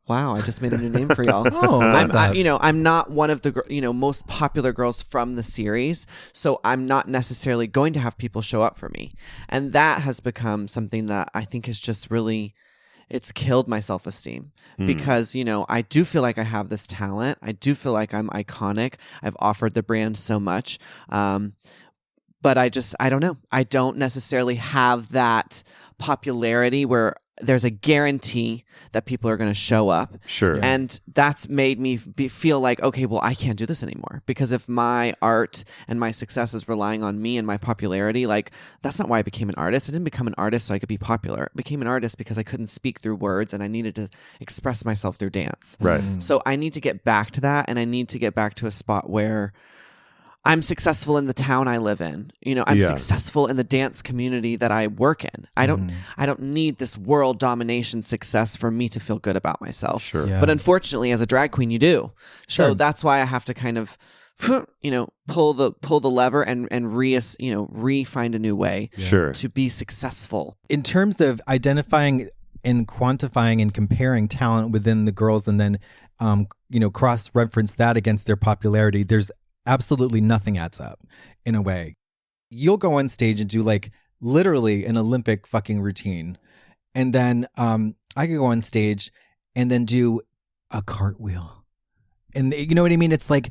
Wow, I just made a new name for y'all. I'm not one of the, most popular girls from the series. So I'm not necessarily going to have people show up for me. And that has become something that I think is just really, it's killed my self-esteem because, I do feel like I have this talent. I do feel like I'm iconic. I've offered the brand so much. But I don't know. I don't necessarily have that popularity where there's a guarantee that people are going to show up. Sure. And that's made me feel like, okay, well, I can't do this anymore. Because if my art and my success is relying on me and my popularity, like, that's not why I became an artist. I didn't become an artist so I could be popular. I became an artist because I couldn't speak through words and I needed to express myself through dance. Right. So I need to get back to that, and I need to get back to a spot where I'm successful in the town I live in. I'm successful in the dance community that I work in. I don't need this world domination success for me to feel good about myself. Sure. Yeah. But unfortunately, as a drag queen, you do. Sure. So that's why I have to kind of pull the lever and re-find a new way Sure. to be successful. In terms of identifying and quantifying and comparing talent within the girls, and then cross-reference that against their popularity, there's absolutely nothing adds up in a way. You'll go on stage and do like literally an Olympic fucking routine, and then I could go on stage and then do a cartwheel, and you know what I mean. It's like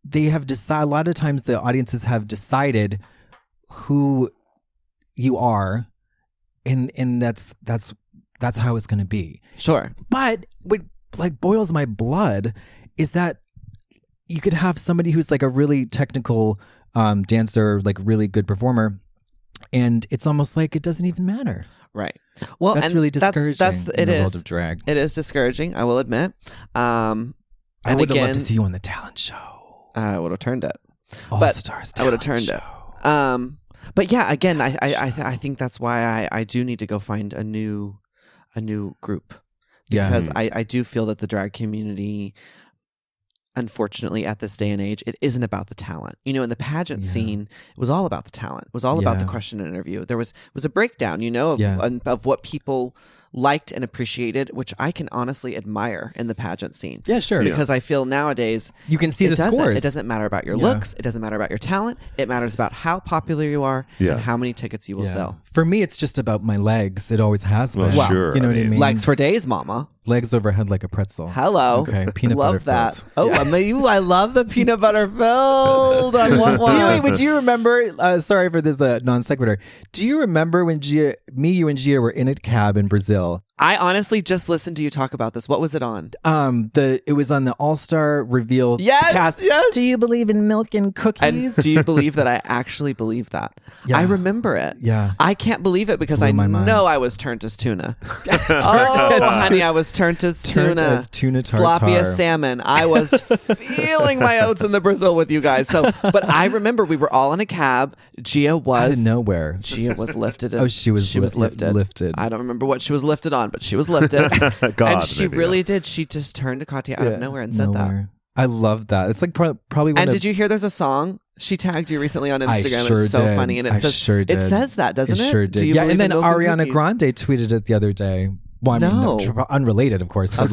they have decided. A lot of times the audiences have decided who you are, and that's how it's going to be. Sure. But what like boils my blood is that you could have somebody who's like a really technical dancer, like really good performer, and it's almost like it doesn't even matter. Right. Well, that's and really discouraging in the world is. of drag. It is discouraging, I will admit. I would have loved to see you on the talent show. I would have turned it. All Stars. I would have turned it. But yeah, again, I think that's why I do need to go find a new group, because I do feel that the drag community, unfortunately, at this day and age, it isn't about the talent. In the pageant scene, it was all about the talent. It was all about the question and interview. There was a breakdown, of what people liked and appreciated, which I can honestly admire in the pageant scene. Yeah, sure. Because I feel nowadays you can see the scores. It doesn't matter about your looks. It doesn't matter about your talent. It matters about how popular you are and how many tickets you will sell. For me, it's just about my legs. It always has been. Well, sure. You know what I mean? Legs for days, mama. Legs overhead like a pretzel. Hello. Okay. Peanut love butter that. filled. Oh, I love the peanut butter filled. I want one. Would you remember? Sorry for this non sequitur. Do you remember when you and Gia were in a cab in Brazil? I honestly just listened to you talk about this. What was it on? It was on the All-Star reveal cast. Yes. Do you believe in milk and cookies? And do you believe that I actually believe that? Yeah. I remember it. Yeah. I can't believe it because Blew I my mind. know I was turned as tuna. Honey, I was turned as tuna. Turned as tuna tartare. Sloppy as salmon. I was feeling my oats in the Brazil with you guys. But I remember we were all in a cab. Gia was out of nowhere. Gia was lifted. She was lifted. Lifted. I don't remember what she was lifted on, but she was lifted. God, and she maybe, really did. She just turned to Katya out of nowhere and said that. I love that. It's like probably one And of... did you hear there's a song? She tagged you recently on Instagram. Sure it's so did. funny. And it says sure did. It says that, doesn't it? It sure did. Do you Yeah, believe and then in milk and Ariana cookies? Grande tweeted it the other day. Well, I mean, No. unrelated, of course. But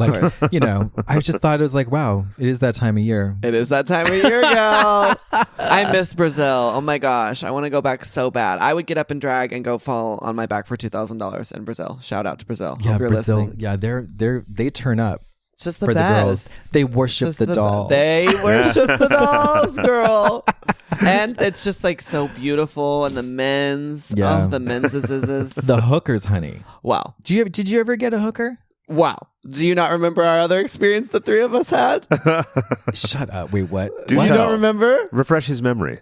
I just thought it was like, wow, it is that time of year. It is that time of year, girl. I miss Brazil. Oh my gosh. I want to go back so bad. I would get up and drag and go fall on my back for $2,000 in Brazil. Shout out to Brazil. Yeah, Hope you're Brazil. listening. Yeah, they turn up. It's just the for best. the girls. They worship Just the dolls. They worship the dolls, girl. And it's just like so beautiful. And the men's. Yeah. Oh, the men's is. The hookers, honey. Wow. Did you ever get a hooker? Wow. Do you not remember our other experience the three of us had? Shut up. Wait, what? Do You tell. don't remember? Refresh his memory.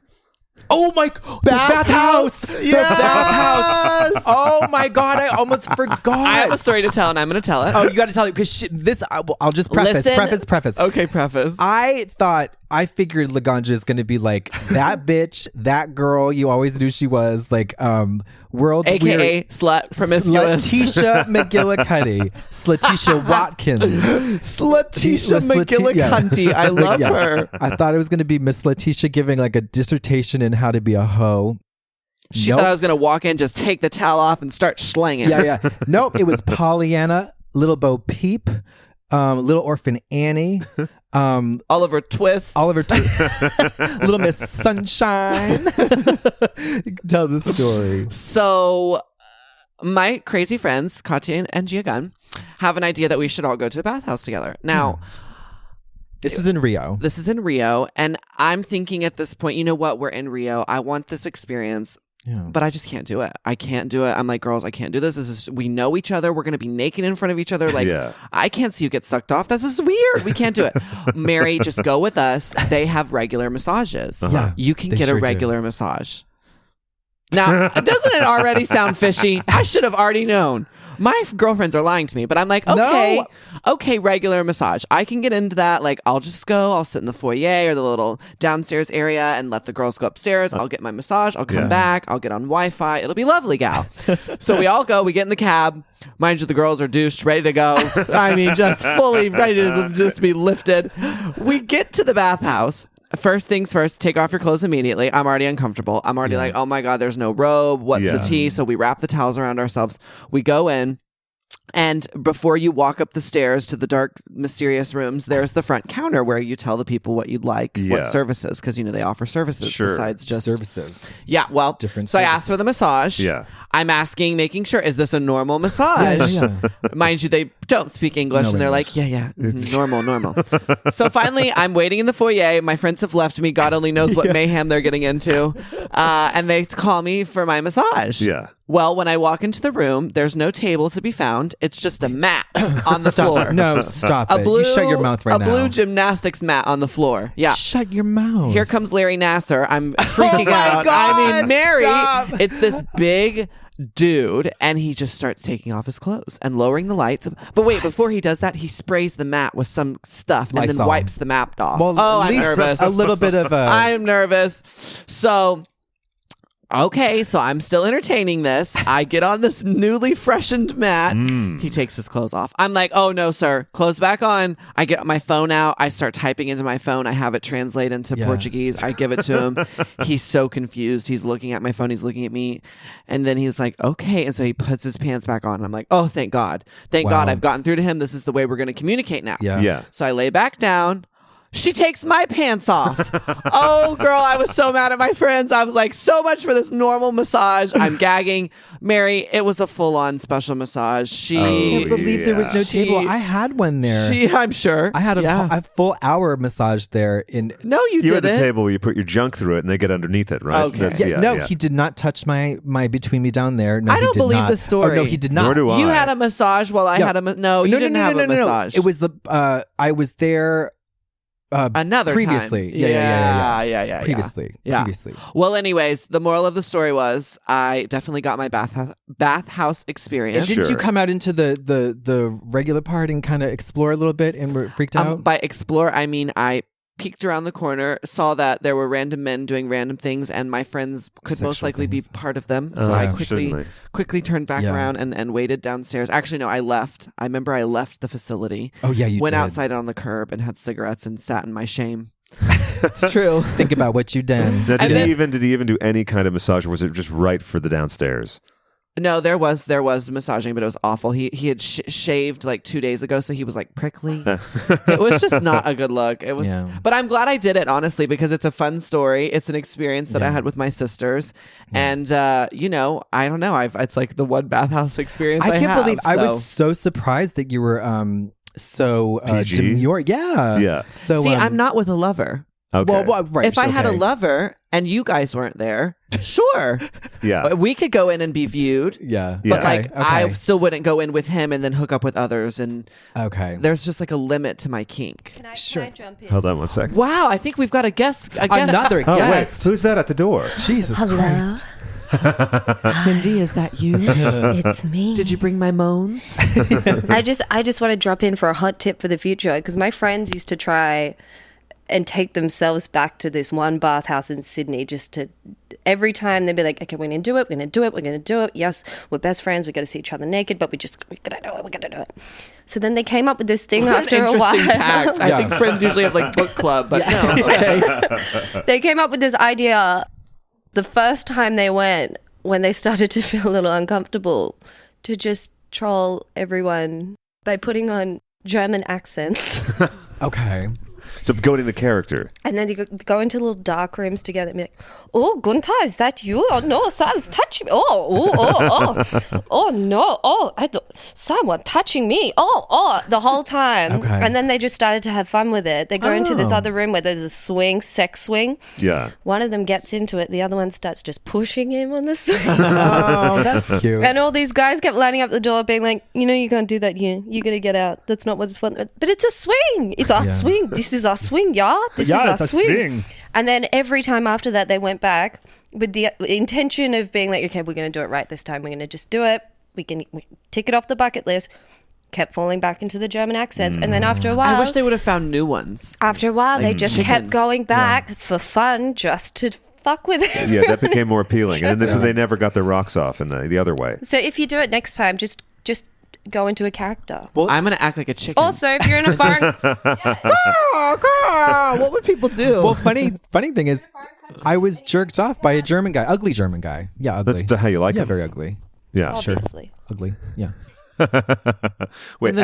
Oh my Bathhouse! Yes! The Bathhouse! Oh my God! I almost forgot. I have a story to tell, and I'm going to tell it. Oh, you got to tell it because this. I'll just preface. Listen. Preface. Okay, preface. I figured Laganja is going to be like that bitch, that girl you always knew she was, like world AKA weird, slut promiscuous. Letitia McGillicuddy, Letitia Watkins, Letitia McGillicuddy. I love her. I thought it was going to be Miss Letitia giving like a dissertation in how to be a hoe. She thought I was going to walk in, just take the towel off and start slanging. Yeah. Nope, it was Pollyanna, Little Bo Peep, Little Orphan Annie, Oliver Twist. Little Miss Sunshine. Tell the story. So my crazy friends, Katya and Gia Gunn, have an idea that we should all go to a bathhouse together. Now, this is in Rio. This is in Rio. And I'm thinking at this point, you know what? We're in Rio. I want this experience. Yeah. But I just can't do it. I can't do it. I'm like, girls, I can't do this. We know each other. We're going to be naked in front of each other. Like, I can't see you get sucked off. This is weird. We can't do it. Mary, just go with us. They have regular massages. Yeah, You can they get sure a do. regular massage. Now, doesn't it already sound fishy? I should have already known. My girlfriends are lying to me, but I'm like, okay, regular massage. I can get into that. Like, I'll just go. I'll sit in the foyer or the little downstairs area and let the girls go upstairs. I'll get my massage. I'll come back. I'll get on Wi-Fi. It'll be lovely, gal. So we all go. We get in the cab. Mind you, the girls are douched, ready to go. I mean, just fully ready to just be lifted. We get to the bathhouse. First things first, take off your clothes immediately. I'm already uncomfortable. I'm already like, oh my God, there's no robe. What's the tea? So we wrap the towels around ourselves. We go in. And before you walk up the stairs to the dark, mysterious rooms, there's the front counter where you tell the people what you'd like, what services, because, they offer services besides just services. Yeah, well, different so services. I asked for the massage. Yeah. I'm making sure, is this a normal massage? Mind you, they don't speak English, and they're like, normal. So finally, I'm waiting in the foyer. My friends have left me. God only knows what mayhem they're getting into. And they call me for my massage. Yeah. Well, when I walk into the room, there's no table to be found. It's just a mat on the floor. No, stop it. You shut your mouth right now. A blue gymnastics mat on the floor. Yeah. Shut your mouth. Here comes Larry Nasser. I'm freaking out. God, I mean, Mary, stop. It's this big dude, and he just starts taking off his clothes and lowering the lights. But wait, before he does that, he sprays the mat with some stuff and then wipes the mat off. Well, I'm least nervous. A little bit of a... I'm nervous. So... Okay, so I'm still entertaining this. I get on this newly freshened mat. He takes his clothes off. I'm like, oh no, sir. Clothes back on. I get my phone out. I start typing into my phone. I have it translate into Portuguese. I give it to him. He's so confused. He's looking at my phone. He's looking at me. And then he's like, okay. And so he puts his pants back on. I'm like, oh, thank God. Thank God I've gotten through to him. This is the way we're going to communicate now. Yeah. So I lay back down. She takes my pants off. Oh, girl, I was so mad at my friends. I was like, so much for this normal massage. I'm gagging. Mary, it was a full-on special massage. I can't believe there was no table. I had one there. I'm sure. I had a full hour massage there. No, you didn't. You had the table where you put your junk through it and they get underneath it, right? Okay. He did not touch my between me down there. No, I don't believe the story. Oh, no, he did not. Nor do I. You had a massage while I had a no. You didn't have a massage. It was I was there. Another previously. time. Yeah. Previously. Well, anyways, the moral of the story was I definitely got my bathhouse experience. And didn't you come out into the regular part and kind of explore a little bit and were freaked out? By explore, I mean I peeked around the corner, saw that there were random men doing random things, and my friends could most likely be part of them. So I quickly turned back around and waited downstairs. Actually, no, I left. I remember I left the facility. Oh, yeah, you went did. outside on the curb and had cigarettes and sat in my shame. It's true. Think about what you've done. Now, did he even do any kind of massage, or was it just right for the downstairs? No, there was massaging, but it was awful. He had shaved like 2 days ago, so he was like prickly. It was just not a good look. It was, but I'm glad I did it, honestly, because it's a fun story. It's an experience that I had with my sisters, and I don't know. It's like the one bathhouse experience. I can't believe I was so surprised that you were so demure. Yeah. So see, I'm not with a lover. Okay. Well, right. If I had a lover and you guys weren't there, sure. We could go in and be viewed. Yeah. But I still wouldn't go in with him and then hook up with others. And there's just like a limit to my kink. Can I jump in? Hold on one second. Wow, I think we've got a guest. Another guest. Oh, wait. Who's that at the door? Jesus Christ. Cindy, is that you? It's me. Did you bring my moans? I just want to drop in for a hot tip for the future, because my friends used to try and take themselves back to this one bathhouse in Sydney, just to every time they'd be like, okay, we're gonna do it. Yes, we're best friends, we gotta see each other naked, but we're gonna do it. So then they came up with this thing after a while. Pact. I think friends usually have like book club, but no. Okay. They came up with this idea the first time they went, when they started to feel a little uncomfortable, to just troll everyone by putting on German accents. Okay. So going into character. And then you go into little dark rooms together and be like, oh, Gunther, is that you? Oh, no, someone's touching me. Oh, no. Oh, someone touching me. Oh, the whole time. Okay. And then they just started to have fun with it. They go into this other room where there's a swing, sex swing. Yeah. One of them gets into it. The other one starts just pushing him on the swing. Oh, that's cute. And all these guys kept lining up the door being like, you can't do that here. You got to get out. That's not what's fun. But it's a swing. It's our swing. This is our swing, yeah? This is our swing. And then every time after that, they went back with the intention of being like, okay, we're going to do it right this time. We're going to just do it. We can tick it off the bucket list. Kept falling back into the German accents. And then after a while... I wish they would have found new ones. After a while, they just kept going back for fun just to fuck with it. Yeah, that became more appealing. And then so they never got their rocks off in the other way. So if you do it next time, just go into a character. Well, I'm going to act like a chicken. Also, if you're in a foreign... What would people do? Well, funny thing is, I was jerked off by a German guy, ugly German guy. Yeah, ugly. That's how you like yeah, it. very ugly. Yeah, Obviously. Ugly. Yeah. Wait, in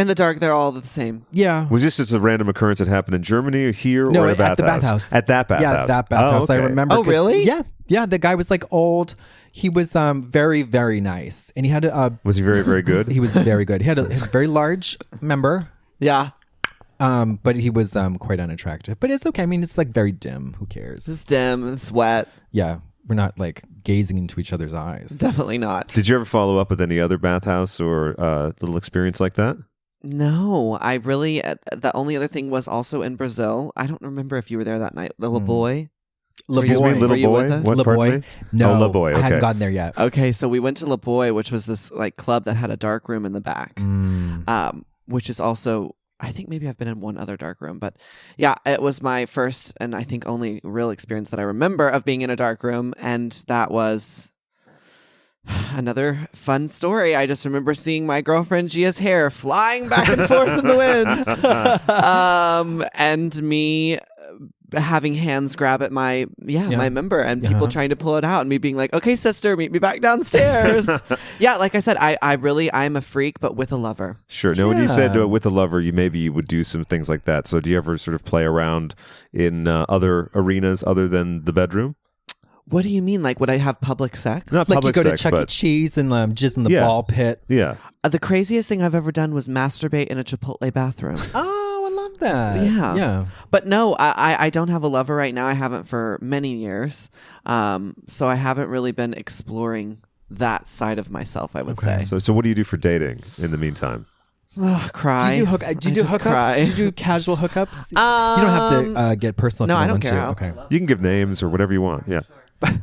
the dark, they're all the same. Yeah. was this just a random occurrence that happened in Germany or here No, or at a at the bathhouse? bathhouse. At that bathhouse. Yeah, that bathhouse. I remember. Oh, really? Yeah. Yeah. The guy was like old. He was very, very nice. And he had Was he very, very good? he was very good. He had a very large member. Yeah. But he was quite unattractive. But it's okay. I mean, it's like very dim. Who cares? It's dim. It's wet. Yeah. We're not like gazing into each other's eyes. Definitely not. Did you ever follow up with any other bathhouse or little experience like that? No, I really... the only other thing was also in Brazil. I don't remember if you were there that night. Little boy. Excuse me, Were little you boy? with us? What, La pardon Boy? me? No, Oh, La Boy, I hadn't okay. gotten there yet. Okay, so we went to La Boy, which was this like club that had a dark room in the back, which is also... I think maybe I've been in one other dark room, but yeah, it was my first and I think only real experience that I remember of being in a dark room. And that was another fun story. I just remember seeing my girlfriend Gia's hair flying back and forth in the wind. And me having hands grab at my member and people trying to pull it out and me being like, okay, sister, meet me back downstairs. Yeah, like I said, I'm a freak, but with a lover. Sure. Now, when you said with a lover, you would do some things like that. So do you ever sort of play around in other arenas other than the bedroom? What do you mean? Like, would I have public sex? Not Like public you go sex, to Chuck E. but Cheese and jizz in the ball pit. yeah. The craziest thing I've ever done was masturbate in a Chipotle bathroom. Oh, I love that. Yeah. Yeah. But no, I don't have a lover right now. I haven't for many years. So I haven't really been exploring that side of myself, I would say. So what do you do for dating in the meantime? Cry. Do you do hookups? Cry. Do you do casual hookups? You don't have to get personal. No, if you I don't want care to. how. Okay. You can give names or whatever you want. Yeah.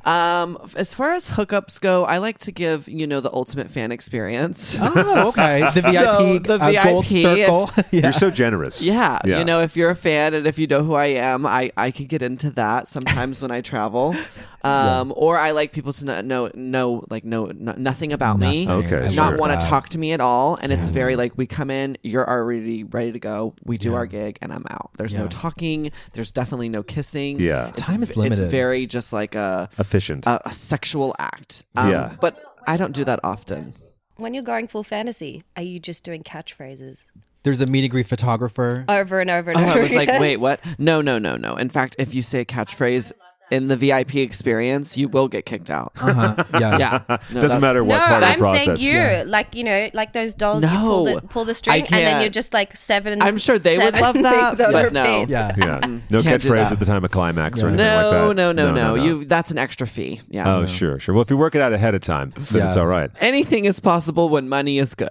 As far as hookups go, I like to give, the ultimate fan experience. Oh, okay. The VIP, So, the gold VIP, circle. Yeah. You're so generous. Yeah, Yeah. if you're a fan and if you know who I am, I could get into that sometimes when I travel. Or I like people to know nothing about me. Okay, Not sure. want to talk to me at all. And it's very like, we come in, you're already ready to go. We do our gig and I'm out. There's no talking. There's definitely no kissing. Yeah. Time is limited. It's very just like Efficient. a sexual act. Yeah. But I don't do that often. When you're going full fantasy, are you just doing catchphrases There's a meet and greet photographer. over and over and Oh, over I was like, again? wait, what? No. In fact, if you say a catchphrase in the VIP experience, you will get kicked out. Yeah. Yeah. No, Doesn't that's- matter what No, part of I'm the process. saying you, like those dolls. No, you pull the I string, and then can't. you're just like seven. I'm sure they would love seven that, things on but no. repeat. Yeah. Yeah. No Can't do catchphrase that. at the time of climax or anything like that. No. That's an extra fee. Yeah. Oh, sure. Well, if you work it out ahead of time, then Yeah. it's all right. Anything is possible when money is good.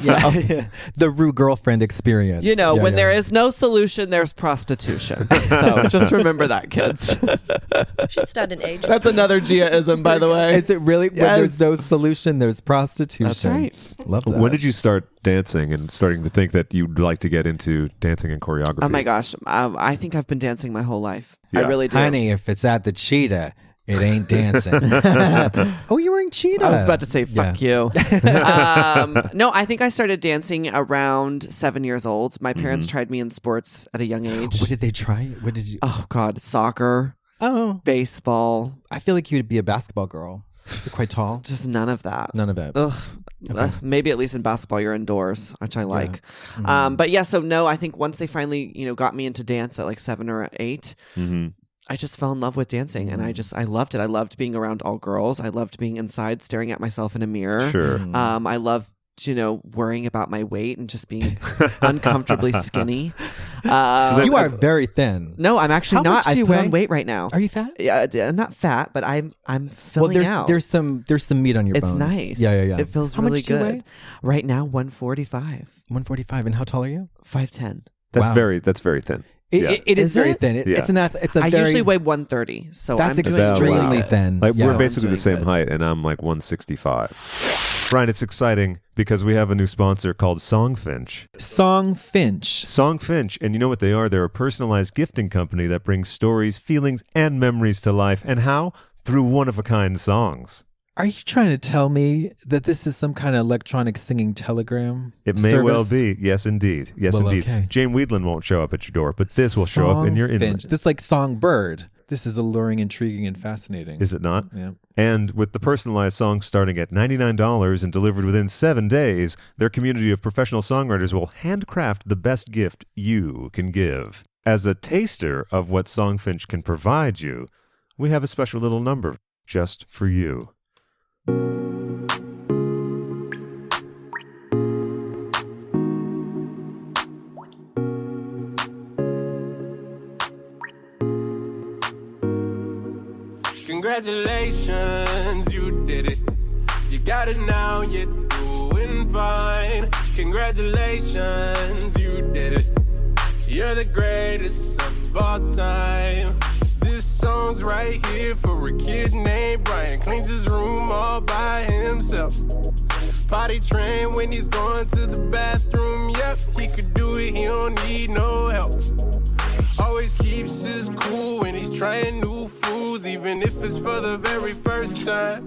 Yeah. The Rue girlfriend experience. When there is no solution, there's prostitution. So just remember that, kids. Should start an age. That's another Gia-ism, by the way. Is it really? When Yes. there's no solution, there's prostitution. That's right. Love that. When did you start dancing and starting to think that you'd like to get into dancing and choreography? Oh my gosh. I think I've been dancing my whole life. I Yeah. really do. Honey, if it's at the cheetah, it ain't dancing. Oh, you're wearing cheetah. I was about to say, fuck you. No, I think I started dancing around 7 years old. My parents tried me in sports at a young age. What did they try? What did you? Oh, God. Soccer, Oh, baseball, I feel like you would be a basketball girl. You're quite tall. just none of that. None of it. Ugh. Maybe at least in basketball you're indoors, which I like. But yeah, so no, I think once they finally, got me into dance at like 7 or 8, I just fell in love with dancing and I loved it. I loved being around all girls. I loved being inside staring at myself in a mirror. Sure. I loved worrying about my weight and just being uncomfortably skinny. You are very thin. No, I'm actually How not. much do I you put weigh? on weight right now. Are you fat? Yeah, I'm not fat, but I'm filling out. there's some meat on your It's bones. nice. Yeah. It feels How really much do you good. weigh? Right now, 145, 145. And how tall are you? 5'10". That's Wow. very thin. It is Is very it? thin. Yeah. It's a I very. usually weigh 130, so That's I'm doing extremely well. thin. Like Yeah. we're basically the doing same good. height, and I'm like 165. Brian, it's exciting because we have a new sponsor called Songfinch. Songfinch. Songfinch, and you know what they are? They're a personalized gifting company that brings stories, feelings, and memories to life. And how? Through one-of-a-kind songs. Are you trying to tell me that this is some kind of electronic singing telegram? It may service? well be. Yes, indeed. Yes, Well, indeed. okay. Jane Weedland won't show up at your door, but this will show up in your Songfinch. inbox. This is like songbird. This is alluring, intriguing, and fascinating. Is it not? Yeah. And with the personalized songs starting at $99 and delivered within 7 days, their community of professional songwriters will handcraft the best gift you can give. As a taster of what Songfinch can provide you, we have a special little number just for you. Congratulations, you did it. You got it now, you're doing fine. Congratulations, you did it. You're the greatest of all time. This song's right here for a kid named Brian. Cleans his room all by himself. Potty trained when he's going to the bathroom. Yep, he could do it, he don't need no help. Always keeps his cool when he's trying new foods, even if it's for the very first time.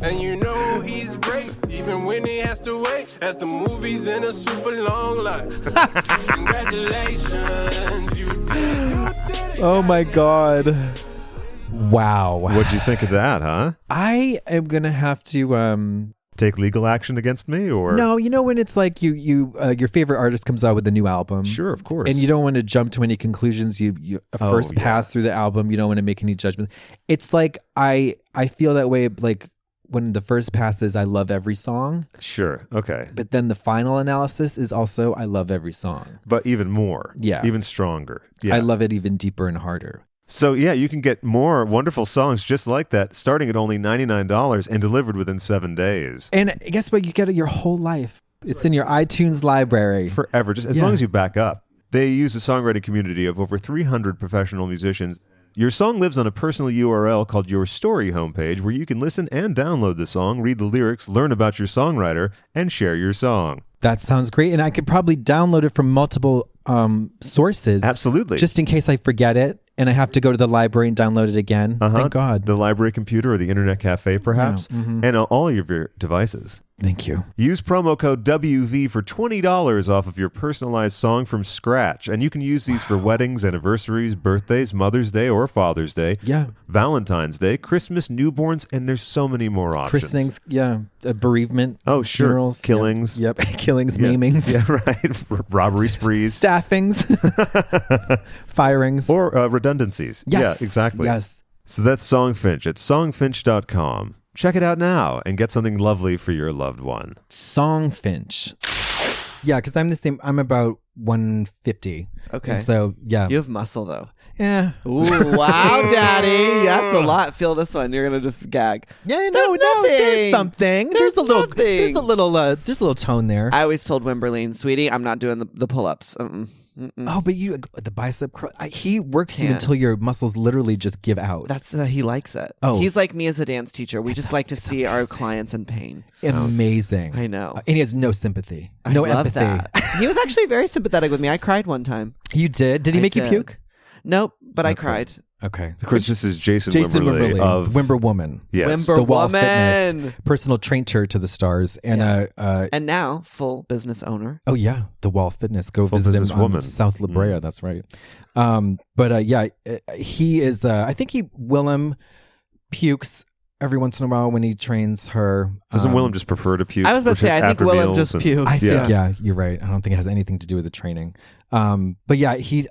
And you know he's great, even when he has to wait at the movies in a super long line. Congratulations, you did it. Oh my God. Wow. What'd you think of that, huh? I am gonna have to Take legal action against me, or No, you know when it's like your favorite artist comes out with a new album. Sure, of course. And you don't want to jump to any conclusions. You first yeah. pass through the album. You don't want to make any judgments. It's like I feel that way like when the first pass is I love every song, Sure, okay. but then the final analysis is also I love every song. But even more. Yeah. Even stronger. Yeah. I love it even deeper and harder. So yeah, you can get more wonderful songs just like that, starting at only $99 and delivered within 7 days. And guess what? You get it your whole life. It's in your iTunes library. Forever, just as Yeah. long as you back up. They use a songwriting community of over 300 professional musicians. Your song lives on a personal URL called Your Story homepage, where you can listen and download the song, read the lyrics, learn about your songwriter, and share your song. That sounds great. And I could probably download it from multiple sources. Absolutely. Just in case I forget it and I have to go to the library and download it again. Thank God. The library computer or the internet cafe, perhaps, and on all of your devices. Thank you. Use promo code WV for $20 off of your personalized song from scratch. And you can use these for weddings, anniversaries, birthdays, Mother's Day or Father's Day, Yeah. Valentine's Day, Christmas, newborns, and there's so many more options. Christenings, yeah. Bereavement. Oh, sure. Funerals. Killings. Yep. Killings, Yeah. maimings. Yeah, right. Robbery sprees. Staffings. Firings. Or redundancies. Yes. Yeah, exactly. Yes. So that's Songfinch at songfinch.com. Check it out now and get something lovely for your loved one. Songfinch. Yeah, because I'm the same. I'm about 150. Okay. And so, yeah. You have muscle though. Yeah. Ooh, wow, Daddy, that's a lot. Feel this one. You're gonna just gag. Yeah, There's no, there's nothing. something. There's a little, nothing. there's a little tone there. I always told Wimberline, sweetie, I'm not doing the pull-ups. Oh, but the bicep curl. He works you Can't. until your muscles literally just give out. That's he likes it. Oh. He's like me as a dance teacher. We just like to see our clients in pain. Amazing. I know. And he has no sympathy, I no love empathy. that. He was actually very sympathetic with me. I cried one time. You did? Did he I make you did. puke? Nope, but I cried. Okay. Of course, this is Jason Jason Wimberly Wimberly, of Wimber Woman. Yes. Wimber The Wall Woman. Fitness, personal trainer to the stars, and And now full business owner. oh yeah, the Wall Fitness. Go Full visit him business on woman. South La Brea. That's right. But yeah, he is. I think Willem pukes every once in a while when he trains her. Doesn't Willem just prefer to puke? I was about to say, I think after Willem meals just and- pukes. I think Yeah. yeah, you're right. I don't think it has anything to do with the training. But yeah, he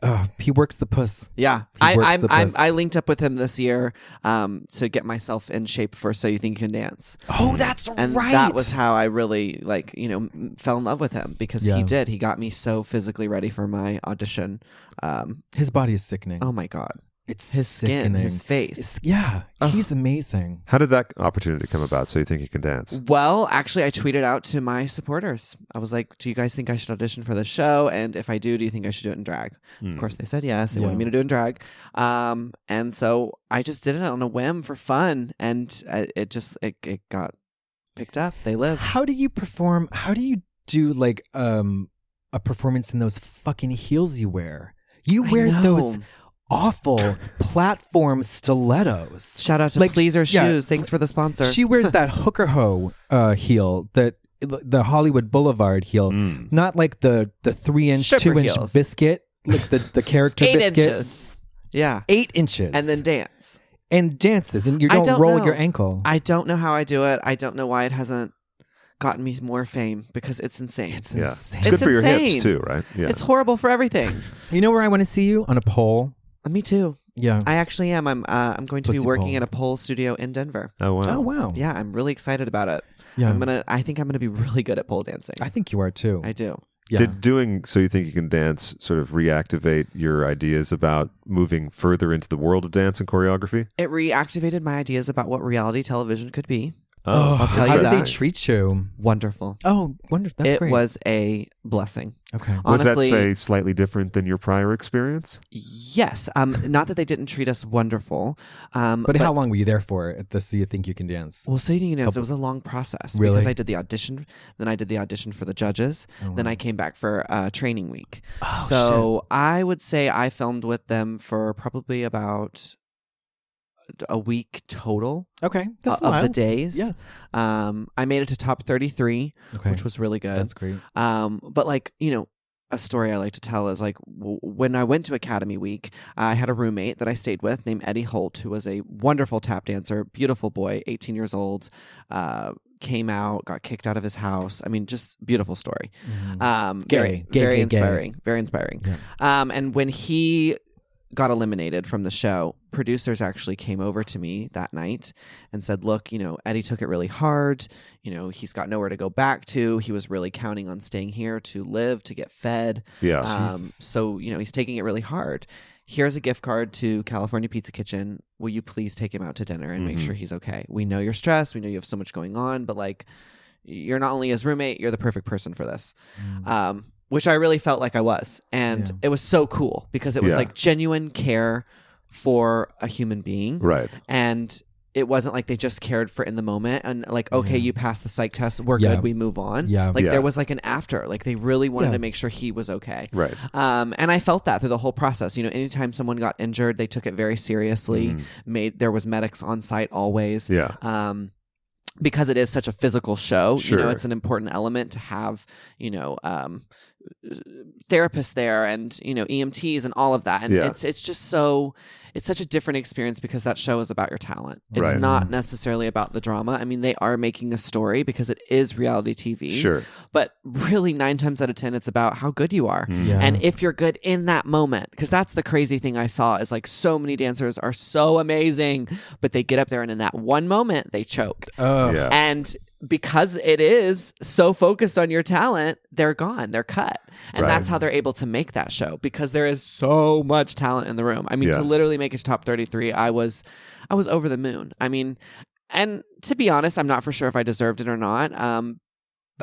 works the puss. Yeah, He works the puss. I linked up with him this year to get myself in shape for So You Think You Can Dance. Oh, that's And right. that was how I really fell in love with him because Yeah. he did. He got me so physically ready for my audition. His body is sickening. Oh my God. It's his skin, sickening. his face. He's amazing. How did that opportunity come about? So you think you can dance? Well, actually, I tweeted out to my supporters. I was like, do you guys think I should audition for the show? And if I do you think I should do it in drag? Of course, they said yes. They wanted me to do it in drag. And so I just did it on a whim for fun. And it got picked up. They lived. How do you perform? How do you do like a performance in those fucking heels you wear? You wear those awful platform stilettos. Shout out to Pleaser Shoes. Thanks for the sponsor. She wears that hooker hoe heel, the Hollywood Boulevard heel, not like the 3-inch, Sugar 2-inch heels. biscuit, like the character 8 biscuit. inches. Yeah. 8 inches. And then dance. And dances, and you don't roll your ankle. I don't know how I do it. I don't know why it hasn't gotten me more fame, because it's insane. It's Yeah. insane. It's good for your insane. hips too, right? Yeah. It's horrible for everything. You know where I want to see you? On a pole. Me too. Yeah. I actually am. I'm going to be Pussy working pole. at a pole studio in Denver. Oh wow. Oh, wow. Yeah, I'm really excited about it. Yeah. I think I'm gonna be really good at pole dancing. I think you are too. I do. Yeah. Did doing so you think you can dance sort of reactivate your ideas about moving further into the world of dance and choreography? It reactivated my ideas about what reality television could be. Oh, I'll tell How you did that. they treat you? Wonderful. Oh, wonderful. That's It great. was a blessing. Okay. Was that Honestly, say slightly different than your prior experience? yes. Not that they didn't treat us wonderful. But how long were you there for at the So You Think You Can Dance? Well, so you know, it was a long process. Really? Because I did the audition, then I did the audition for the judges, then I came back for training week. So I would say I filmed with them for probably about a week total. Okay. That's of the wild. days. Yeah. I made it to top 33, Okay. which was really good. That's great. But like, you know, a story I like to tell is like when I went to Academy Week, I had a roommate that I stayed with named Eddie Holt, who was a wonderful tap dancer, beautiful boy, 18 years old, came out, got kicked out of his house. I mean, just beautiful story. Very inspiring. Very inspiring. Yeah. And when he got eliminated from the show, producers actually came over to me that night and said, look, you know, Eddie took it really hard. You know, he's got nowhere to go back to. He was really counting on staying here to live, to get fed. Yeah. So, you know, he's taking it really hard. Here's a gift card to California Pizza Kitchen. Will you please take him out to dinner and make sure he's okay? We know you're stressed. We know you have so much going on, but like, you're not only his roommate, you're the perfect person for this. Which I really felt like I was. And it was so cool because it was like genuine care for a human being. Right. And it wasn't like they just cared for in the moment and like, okay, you passed the psych test. We're good. We move on. Yeah. Like there was like an after. Like they really wanted to make sure he was okay. Right. And I felt that through the whole process. You know, anytime someone got injured, they took it very seriously. There was medics on site always. Yeah. Because it is such a physical show, Sure. you know, it's an important element to have, you know, therapists there and, you know, EMTs and all of that. And it's just so, it's such a different experience because that show is about your talent. It's Right. not necessarily about the drama. I mean, they are making a story because it is reality TV. Sure. But really 9 times out of 10, it's about how good you are. Yeah. And if you're good in that moment, because that's the crazy thing I saw is like so many dancers are so amazing, but they get up there and in that one moment they choke. Yeah. And because it is so focused on your talent, they're gone, they're cut. And Right. that's how they're able to make that show because there is so much talent in the room. I mean, Yeah. to literally make it to top 33, I was over the moon. I mean, and to be honest, I'm not for sure if I deserved it or not.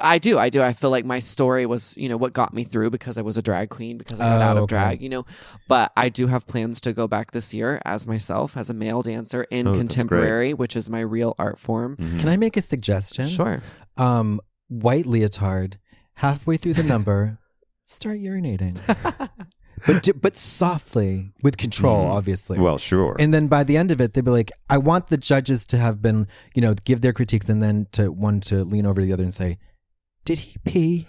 I do. I feel like my story was, you know, what got me through because I was a drag queen, because I got out of drag, you know. But I do have plans to go back this year as myself, as a male dancer in that's contemporary, which is my real art form. Can I make a suggestion? Sure. White leotard, halfway through the number, start urinating. but softly, with control, obviously. Well, sure. And then by the end of it, they'd be like, I want the judges to have been, you know, give their critiques and then to one to lean over to the other and say, did he pee?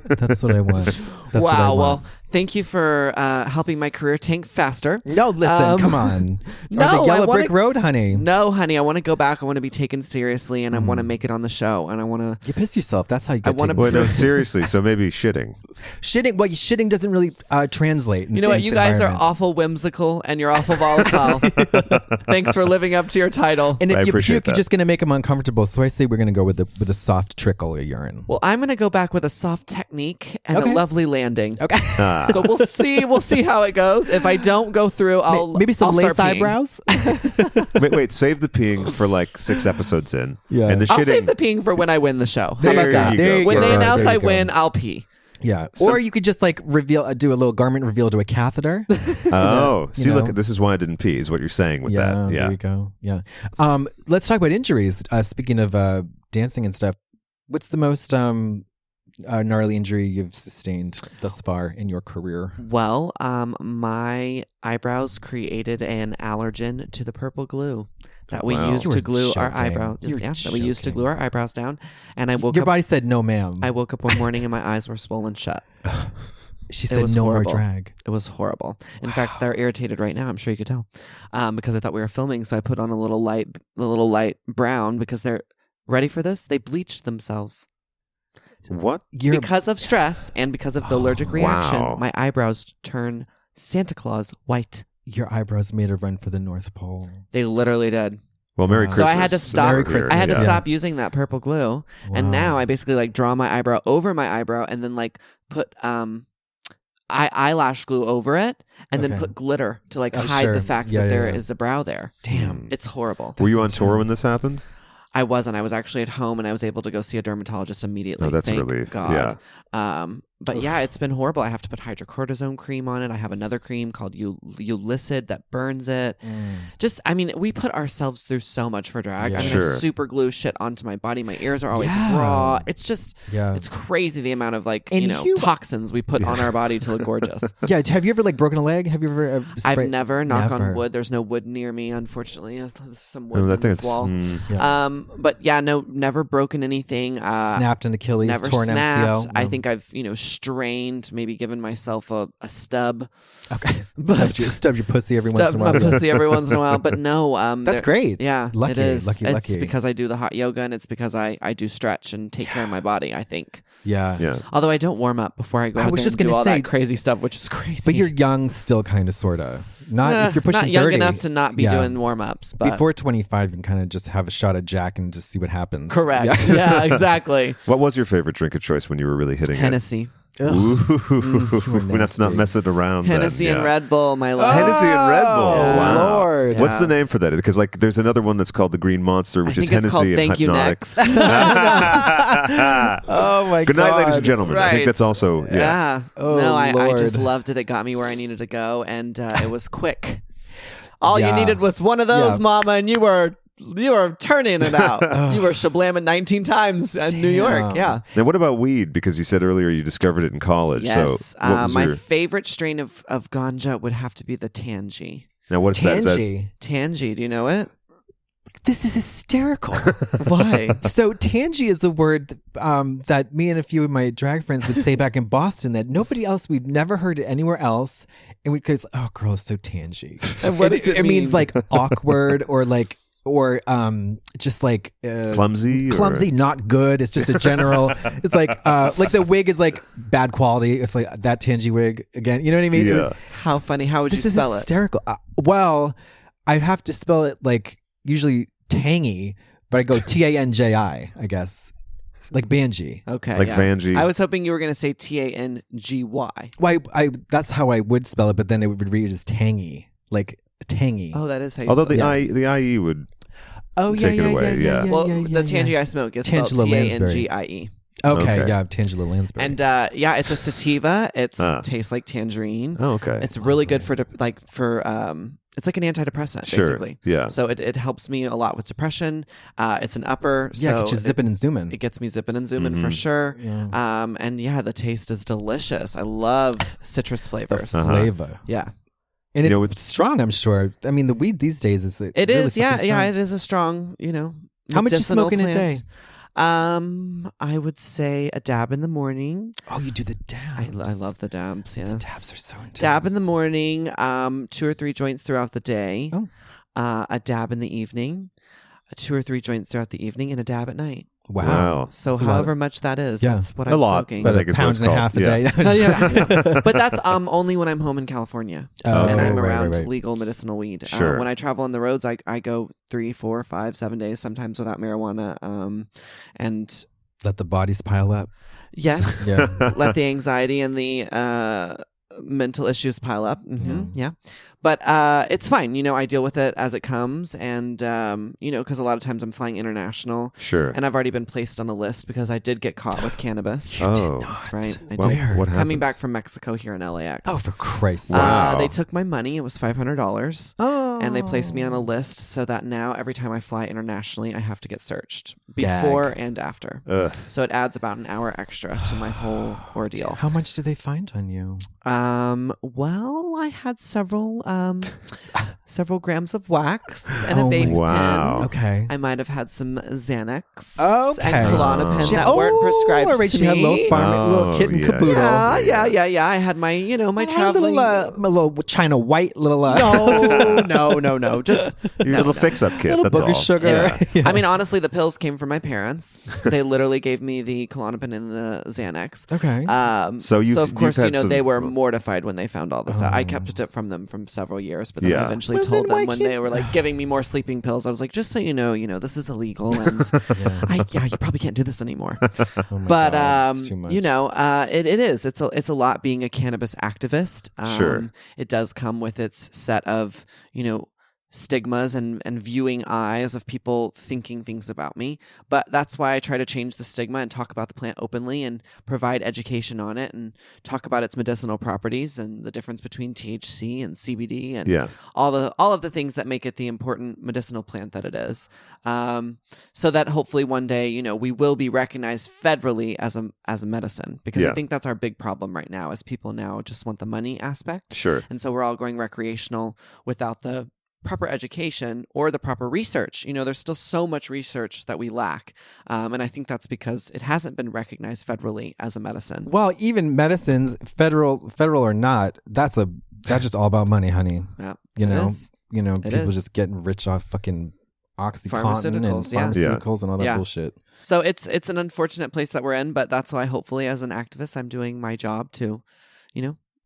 That's what I want. That's what I Wow. want. Well, thank you for helping my career tank faster. No, listen, come on. No, Or the I Yellow wanna- Brick Road, honey. No, honey, I want to go back. I want to be taken seriously and I want to make it on the show. And I want to. You piss yourself. That's how you get wanna taken Wait, no, seriously. seriously. So maybe shitting. Shitting, well, shitting doesn't really translate. You know what? You guys are awful whimsical and you're awful volatile. Thanks for living up to your title. And I if you appreciate puke, you're that. just going to make them uncomfortable. So I say we're going to go with a soft trickle of urine. Well, I'm going to go back with a soft technique and Okay. a lovely landing. Okay. So we'll see. We'll see how it goes. If I don't go through, maybe some I'll lace start peeing. eyebrows. Wait, save the peeing for like 6 episodes in. Yeah. And the I'll shitting. save the peeing for when I win the show. How There about that? you go. When they Perfect. announce There I you go. win, I'll pee. Yeah. So- Or you could just like do a little garment reveal to a catheter. Oh, see, know. look, this is why I didn't pee, is what you're saying with that. There Yeah. you go. Yeah. Let's talk about injuries. Speaking of dancing and stuff, what's the most gnarly injury you've sustained thus far in your career? Well, my eyebrows created an allergen to the purple glue that we Wow. used You to were glue our joking. eyebrows. You were That we used to joking. glue our eyebrows down. And I woke Your up. body said no, ma'am. I woke up one morning and my eyes were swollen shut. She It said was no horrible. more drag. It was horrible. In fact, they're irritated right now. I'm sure you could tell, because I thought we were filming. So I put on a little light brown because they're ready for this. They bleached themselves What? because of stress and because of the allergic reaction. Wow. My eyebrows turn Santa Claus white. Your eyebrows made a run for the North Pole. They literally did. Well, Merry So Christmas. I had to is stop. what we're Christmas. I had to hearing. stop using that purple glue, and Wow. now I basically like draw my eyebrow over my eyebrow, and then like put eyelash glue over it, and then Okay. put glitter to like Oh, hide sure. the fact Yeah, that yeah, there yeah. is a brow there. Damn. It's horrible. Were you on tour when intense. this happened? I wasn't. I was actually at home, and I was able to go see a dermatologist immediately. Oh, that's a Thank relief. God. But yeah, it's been horrible. I have to put hydrocortisone cream on it. I have another cream called Eulicid that burns it. Just, I mean, we put ourselves through so much for drag. Yeah. I mean, Sure. I super glue shit onto my body. My ears are always Yeah. raw. It's just, Yeah. it's crazy the amount of like, And you- toxins we put on our body to look gorgeous. Yeah. Have you ever like broken a leg? Have you ever? I've never, knock Never. on wood. There's no wood near me, unfortunately. There's some wood Oh, I in think this wall. Yeah. But yeah, no, never broken anything. Snapped an Achilles, Never torn snapped. MCL. I No. think I've, strained, maybe given myself a stub. Okay. But- Stubbed your pussy every once Stub in a while. my pussy every once in a while. But no. That's great. Yeah. Lucky, it is. lucky, it's lucky. because I do the hot yoga, and it's because I do stretch and take care of my body, I think. Yeah. Yeah. Although I don't warm up before I go I out was there just and do gonna all say- that crazy stuff, which is crazy. But you're young still, kind of, sort of. Not if you're pushing not young 30. enough to not be Yeah. doing warm-ups. But Before 25, you can kind of just have a shot of Jack and just see what happens. correct. Yeah. Yeah, exactly. What was your favorite drink of choice when you were really hitting Hennessy. Ugh. it? Ooh, you were let's not nasty. mess it around. then. Hennessy and Yeah. Red Bull, my love. Hennessy and Red Bull. Oh, Wow. Lord. What's Yeah. the name for that? Because like there's another one that's called the Green Monster, which I is think it's Hennessy called and Thank You Hypnotic. Next. Oh, my Good God. night, ladies and gentlemen. I think Right. that's also Yeah. Oh, no, I just Lord. loved it. It got me where I needed to go, and it was quick. All Yeah. you needed was one of those, Yeah. Mama, and you were turning it out. You were shablamming 19 times in New York. Damn. Yeah. Now, what about weed? Because you said earlier you discovered it in college. Yes. So, what was My your? favorite strain of ganja would have to be the Tangy. Now, what's that? Is that? Tangy. Tangy, do you know it? This is hysterical. Why? So tangy is a word that me and a few of my drag friends would say back in Boston that nobody else, we've never heard it anywhere else. And we goes, oh, girl, it's so tangy. And what does it means mean? like awkward or just like Clumsy? clumsy, not good. It's just a general. It's like the wig is like bad quality. It's like that tangy wig again. You know what I mean? Yeah. How funny. How would This you is spell it? hysterical. Well, I have to spell it like usually tangy, but I go Tanji, I guess, like Banji. Okay. Like yeah. Vanjie. I was hoping you were going to say Tangy. Why? I that's how I would spell it, but then it would read as tangy, like tangy. Oh, that is how you Although spell it. the IE would. Oh, yeah, Take it yeah, away, yeah, yeah. Well, yeah, the Tangy I smoke is spelled Tangela Lansbury. Tangie. Okay, Okay. yeah, Tangela Lansbury. And yeah, it's a sativa. It Ah. tastes like tangerine. Oh, okay. It's really good for it's like an antidepressant Sure. basically. Yeah. So it helps me a lot with depression. It's an upper. yeah, so get you zipping and zooming. it gets me zipping and zooming Mm-hmm. for sure. Yeah. And yeah, the taste is delicious. I love citrus The flavors. flavor. Yeah. And You it's know, it's- strong, I'm sure. I mean, the weed these days is It really is, yeah, fucking yeah. strong. It is a strong, How much you medicinal smoke in a plant. I would say a dab in the morning. Oh, you do the dabs. I love the dabs. Yes, The dabs are so intense. dab in the morning. 2 or 3 joints throughout the day. Oh. A dab in the evening. 2 or 3 joints throughout the evening, and a dab at night. Wow. So That's a lot. however much that is, Yeah. that's what A I'm lot, smoking. but I About think a it's what pound it's and a called. half a Yeah. day. Yeah. But that's only when I'm home in California Oh, and I'm right, around right. legal medicinal weed. Sure. When I travel on the roads, I go 3, 4, 5, 7 days sometimes without marijuana. And Let the bodies pile up. yes, Yeah. let the anxiety and the mental issues pile up. Yeah. But it's fine. I deal with it as it comes. And, because a lot of times I'm flying international. Sure. And I've already been placed on a list because I did get caught with cannabis. Oh. That's right. I Well, did. what happened? Coming back from Mexico here in LAX. Oh, for Christ's sake. Wow. They took my money. It was $500. Oh. And they placed me on a list so that now every time I fly internationally, I have to get searched Gag. before and after. Ugh. So it adds about an hour extra to my whole ordeal. How much did they find on you? Well, I had several grams of wax and a Oh vape my- Wow. pen. Okay. I might have had some Xanax Okay. and Klonopin She- that weren't prescribed all right, to she had me. little kitten yeah. caboodle. Yeah. I had my, my I had traveling. a little China white little No. Just Your little fix-up kit. little That's booger all. sugar. Yeah. I mean, honestly, the pills came from my parents. They literally gave me the Klonopin and the Xanax. Okay. So So of course, you've had they some- were mortified when they found all this out. I kept it from them from several years, but then I Yeah. eventually Well, told then why them when can't- they were like giving me more sleeping pills. I was like, just so you know, this is illegal, and you probably can't do this anymore. Oh my But God, it's too much. it is. It's a lot being a cannabis activist. Sure. It does come with its set of stigmas and viewing eyes of people thinking things about me. But that's why I try to change the stigma and talk about the plant openly and provide education on it and talk about its medicinal properties and the difference between THC and CBD and all of the things that make it the important medicinal plant that it is. So that hopefully one day, we will be recognized federally as a medicine, because I think that's our big problem right now is people now just want the money aspect. Sure. And so we're all going recreational without the proper education or the proper research. There's still so much research that we lack. And I think that's because it hasn't been recognized federally as a medicine. Well, even medicines, federal or not, that's just all about money, honey. Yeah, People is. just getting rich off fucking OxyContin and Pharmaceuticals, pharmaceuticals and all that Yeah. bullshit. So it's an unfortunate place that we're in, but that's why hopefully as an activist, I'm doing my job to,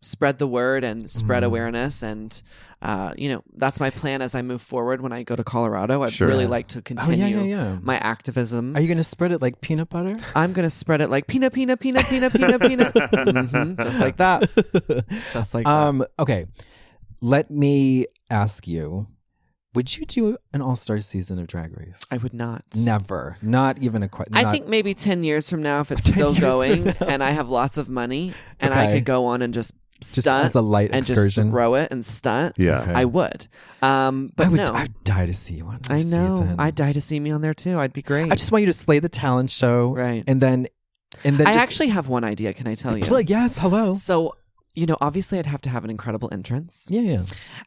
spread the word and spread awareness. And, that's my plan as I move forward when I go to Colorado. I'd really like to continue my activism. Are you going to spread it like peanut butter? I'm going to spread it like peanut. Just like that. Just like that. Okay. Let me ask you, would you do an all-star season of Drag Race? I would not. Never. Not even a question. I think maybe 10 years from now, if it's still going and I have lots of money and I could go on and just stunt as a light and excursion. just throw it and stunt, Yeah. Okay. I would. But no. I'd die to see one. I know. Season. I'd die to see me on there too. I'd be great. I just want you to slay the talent show. Right. And then I actually have one idea. Can I tell you? Yes, hello. So, obviously I'd have to have an incredible entrance. Yeah.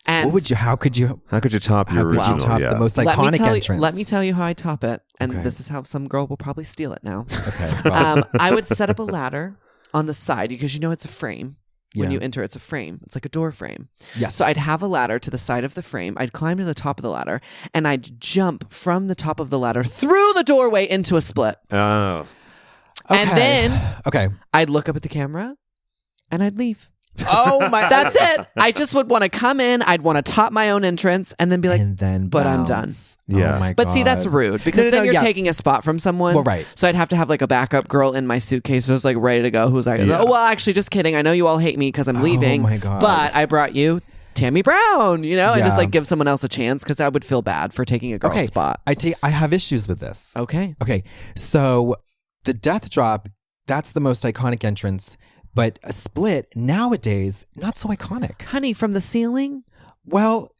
And What would you, how could you top your original? How could you top the most let me iconic tell you- entrance? let me tell you how I top it. And Okay. this is how some girl will probably steal it now. Okay. Well, I would set up a ladder on the side because it's a frame. When Yeah. you enter, it's a frame. It's like a door frame. yes. So I'd have a ladder to the side of the frame. I'd climb to the top of the ladder, and I'd jump from the top of the ladder through the doorway into a split. Oh. And then Okay. I'd look up at the camera, and I'd leave. Oh my. That's it. I just would want to come in. I'd want to top my own entrance, and then be like, and then but I'm bounce. Yeah. Oh my But see, that's God. rude because No, then you're yeah. taking a spot from someone. Well, right. So I'd have to have like a backup girl in my suitcase who's like ready to go. Who's like, Yeah. oh, well, actually, just kidding. I know you all hate me because I'm leaving. my God. But I brought you Tammy Brown, and Yeah. just like give someone else a chance because I would feel bad for taking a girl's Okay. spot. I have issues with this. Okay. Okay. So the death drop, that's the most iconic entrance, but a split nowadays, not so iconic. Honey, from the ceiling? Well,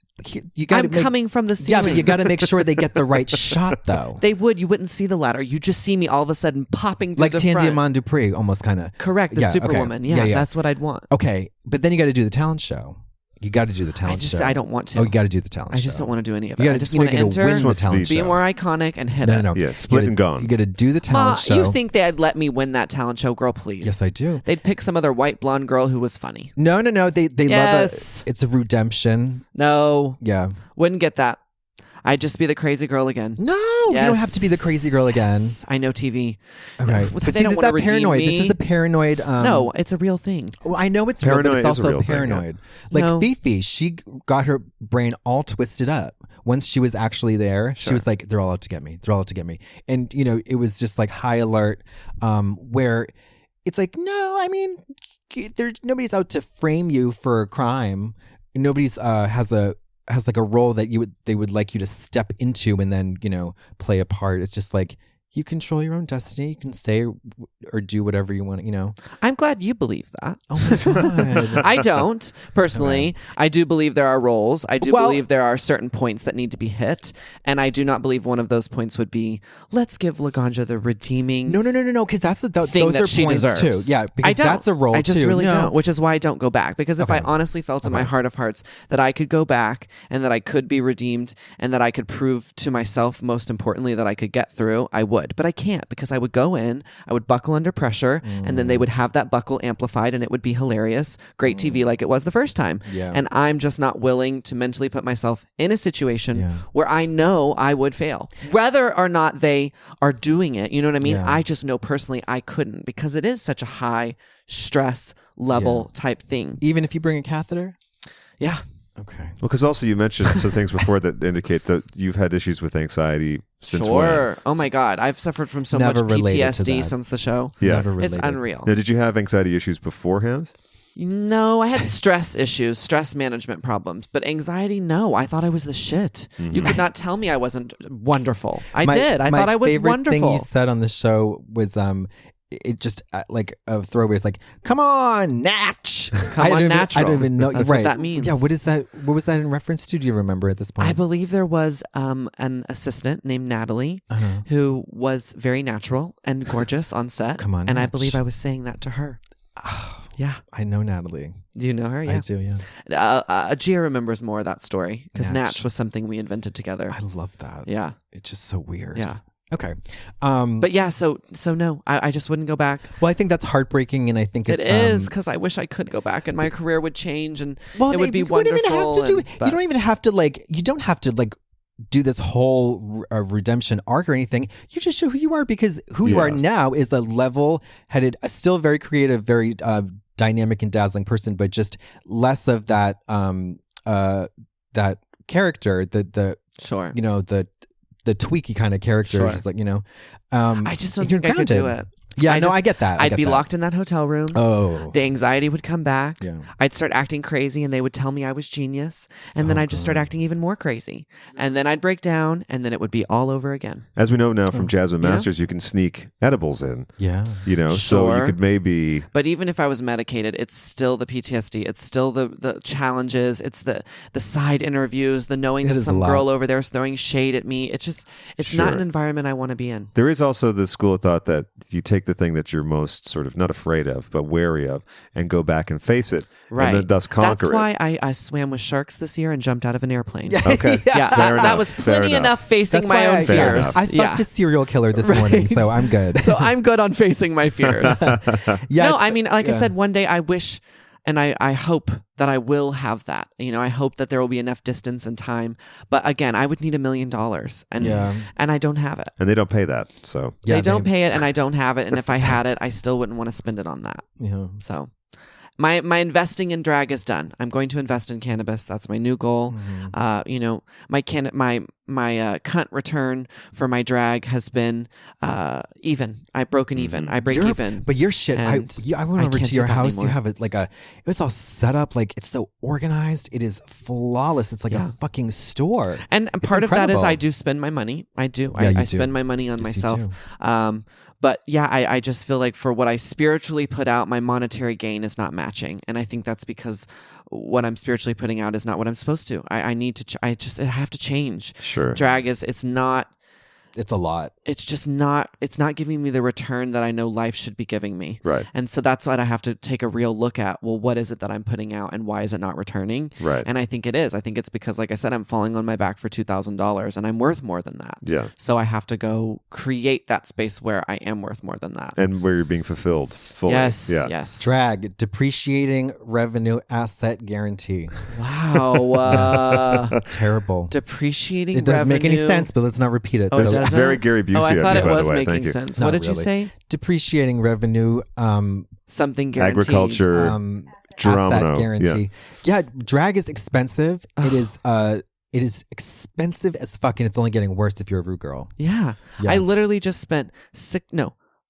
you got to I'm coming from the ceiling. Yeah, but you got to make sure they get the right shot, though. You wouldn't see the ladder. You just see me all of a sudden popping through Like the Tandy front. Amon Dupree, almost kind of. Correct, the Yeah, okay. Superwoman. Yeah, Yeah. that's what I'd want. Okay, but then you got to do the talent show. You got to do the talent show. I don't want to. Oh, you got to do the talent show. I just don't want to do any of You it. gotta- I just you want to gotta enter, win the wants to talent be be show. more iconic, and hit No, it. no, no. Yeah, split You and gotta- gone. You got to do the Ma, talent show. you think they'd let me win that talent show, girl? Please. Yes, I do. They'd pick some other white blonde girl who was funny. No. They Yes. love it. It's a redemption. No, Yeah. wouldn't get that. I'd just be the crazy girl again. No, you don't have to be the crazy girl again. Yes, I know TV. Okay. No, But they see, don't this want to is redeem paranoid. me. This is a paranoid. No, it's a real thing. Well, I know it's real, but Paranoia it's is a also real thing, yeah. paranoid. Like No. Fifi, she got her brain all twisted up. Once she was actually there, she was like, they're all out to get me. They're all out to get me. And, it was just like high alert, where it's like, no, I mean, there's nobody's out to frame you for a crime. Nobody's has like a role that they would like you to step into and then, you know, play a part. It's just like, you control your own destiny. You can say or do whatever you want, you know. I'm glad you believe that. Oh my God. I don't, personally. Okay. I do believe there are roles. I do believe there are certain points that need to be hit. And I do not believe one of those points would be, let's give Laganja the redeeming No, because that's thing those that are she points deserves. too. Yeah, because that's a role I just too. really don't, which is why I don't go back. Because if I honestly felt in my heart of hearts that I could go back and that I could be redeemed and that I could prove to myself, most importantly, that I could get through, I would. But I can't, because I would go in, I would buckle under pressure, and then they would have that buckle amplified, and it would be hilarious, great TV like it was the first time. Yeah. And I'm just not willing to mentally put myself in a situation where I know I would fail. Whether or not they are doing it, you know what I mean? Yeah. I just know personally I couldn't, because it is such a high stress level type thing. Even if you bring a catheter? Yeah. Okay. Well, because also you mentioned some things before that indicate that you've had issues with anxiety since when? Oh my God. I've suffered from so Never much related to PTSD that. since the show. Yeah. Never It's related. unreal. Now, did you have anxiety issues beforehand? No, I had stress issues, stress management problems, but anxiety, no. I thought I was the shit. You could not tell me I wasn't wonderful. I did. I thought I was favorite wonderful. thing you said on the show was it just like a throwaway is like, come on, natch. Come on, natural. I don't even know. That's right. what that means. Yeah, what is that? What was that in reference to? Do you remember at this point? I believe there was an assistant named Natalie who was very natural and gorgeous on set. Come on, and I Natch. believe I was saying that to her. Yeah. I know Natalie. Do you know her? Yeah. I do, yeah. Gia remembers more of that story because Natch. Natch was something we invented together. I love that. Yeah. It's just so weird. Yeah. Okay. But yeah, so no, I just wouldn't go back. Well, I think that's heartbreaking, and I think It it's is, because I wish I could go back and my career would change and well, it would be you wouldn't wonderful. even have to do and- it. but- You don't even have to you don't have to do this whole redemption arc or anything. You just show who you are, because who you are now is a level-headed, a still very creative, very dynamic and dazzling person, but just less of that that character, the Sure. you know, the tweaky kind of character. Sure. Just like, you know, I just don't you're think I could do grounded. it. Yeah, I I get that. I'd be locked in that hotel room. Oh. The anxiety would come back. Yeah. I'd start acting crazy and they would tell me I was genius. And then I'd just start acting even more crazy. And then I'd break down and then it would be all over again. As we know now from Jasmine Masters, you can sneak edibles in. Yeah. You know, so you Sure. could maybe... But even if I was medicated, it's still the PTSD. It's still the challenges. It's the side interviews, the knowing It that is some a lot. girl over there is throwing shade at me. It's just, it's not Sure. an environment I want to be in. There is also the school of thought that you take the thing that you're most sort of not afraid of, but wary of, and go back and face it, Right. and then thus conquer That's why I swam with sharks this year and jumped out of an airplane. Yeah. Okay. Yeah, Fair that enough. was Fair plenty enough. enough facing That's my why own Fair fears. enough. I fucked a serial killer this Right. morning, so I'm good. So I'm good on facing my fears. Yeah, No, it's- I mean, like I yeah. said, one day I wish and I hope that I will have that. You know, I hope that there will be enough distance and time. But again, I would need $1 million and Yeah. and I don't have it. And they don't pay that, so... Yeah, they don't pay it and I don't have it. And if I had it, I still wouldn't want to spend it on that. Yeah. So my investing in drag is done. I'm going to invest in cannabis. That's my new goal. You know, my cunt return for my drag has been even. I broken even. I break even. But your shit, I And went I over can't to do your that house. You anymore. have it it was all set up. Like, it's so organized. It is flawless. It's like a fucking store. And It's part of that is incredible. I do spend my money. I do. Yeah, you I do. spend my money on Yes, you myself. But yeah, I just feel like for what I spiritually put out, my monetary gain is not matching. And I think that's because what I'm spiritually putting out is not what I'm supposed to. I need to, I have to change. Sure. Drag is, it's not, It's a lot. it's not giving me the return that I know life should be giving me. Right. And so that's what I have to take a real look at. Well, what is it that I'm putting out and why is it not returning? Right. And I think it is. I think it's because, like I said, I'm falling on my back for $2,000 and I'm worth more than that. Yeah. So I have to go create that space where I am worth more than that. And where you're being fulfilled fully. Yes. Yeah. Yes. Drag, depreciating revenue asset guarantee. Wow. Terrible. Depreciating It doesn't make any revenue. sense, but let's not repeat it. Oh, it That's doesn't? very Gary Busey Oh, I of thought you, it by the was way. making Thank you. sense. Not What did you really. say? Depreciating revenue Something guaranteed. Agriculture. asset Geronimo. guarantee. Yeah, drag is expensive. It is expensive as fuck, and it's only getting worse if you're a root girl. Yeah. Yeah. I literally just spent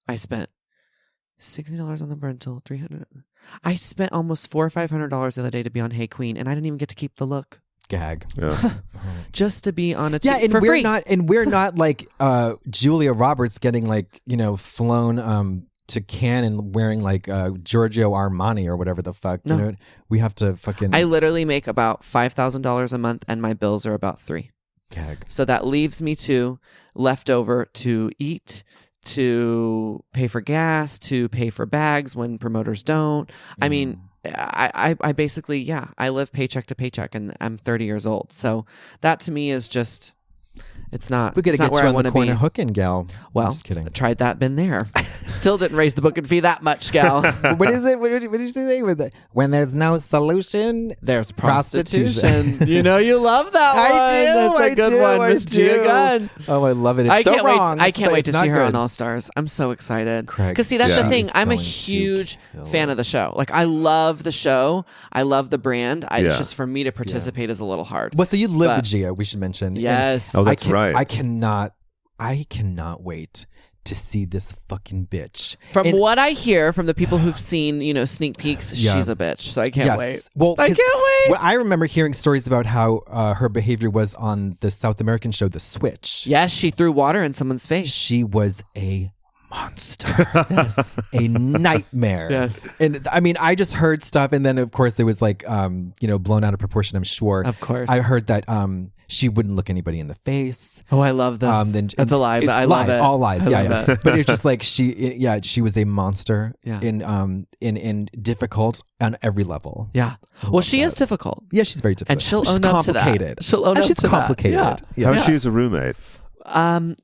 I spent $60 on the rental, $300. I spent almost $400 or $500 the other day to be on Hey Queen, and I didn't even get to keep the look. Gag. Yeah. Just to be on a and for we're free. we're not like Julia Roberts getting like, flown to Cannes and wearing like Giorgio Armani or whatever the fuck. No. You know, we have to fucking I literally make about $5,000 a month, and my bills are about $3,000. gag. So that leaves me left over to eat, to pay for gas, to pay for bags when promoters don't. I mean, I basically, I live paycheck to paycheck, and I'm 30 years old. So that to me is just, it's not. We gotta it's not get where you I on want the to corner be. hooking, gal. Well, I'm just kidding. tried that, been there. Still didn't raise the booking fee that much, gal. What is it? What did you say with it? When there's no solution, There's prostitution. prostitution. You know you love that one. That's a good one, Miss Gia Gunn. Oh, I love it. It's I so can't wrong. wait. I can't wait to It's see not her on good. All Stars. I'm so excited. Craig, Because see, that's Yeah. the thing. is I'm a going to huge kill fan it. of the show. Like I love the show. I love the brand. It's Yeah. just for me to participate is a little hard. Well, so you live But- with Gia, we should mention. And Yes. Oh, that's right. I cannot wait to see this fucking bitch. From And- what I hear from the people who've seen, sneak peeks, Yeah. she's a bitch. So I can't wait. Well, I 'cause can't wait. Well, I remember hearing stories about how her behavior was on the South American show, The Switch. Yes, she threw water in someone's face. She was a monster. A nightmare. Yes. And I mean, I just heard stuff, and then of course there was like blown out of proportion, I'm sure. Of course. I heard that she wouldn't look anybody in the face. Oh, I love this. Then That's a lie, but I love it. All lies. I Yeah, love yeah. it. But it's just like she was a monster. Yeah. In difficult on every level. Yeah. Well, she is difficult. Yeah, she's very difficult. And she'll She's own up to that. complicated. She'll own And up she's to that. complicated. Yeah. How's she as a roommate?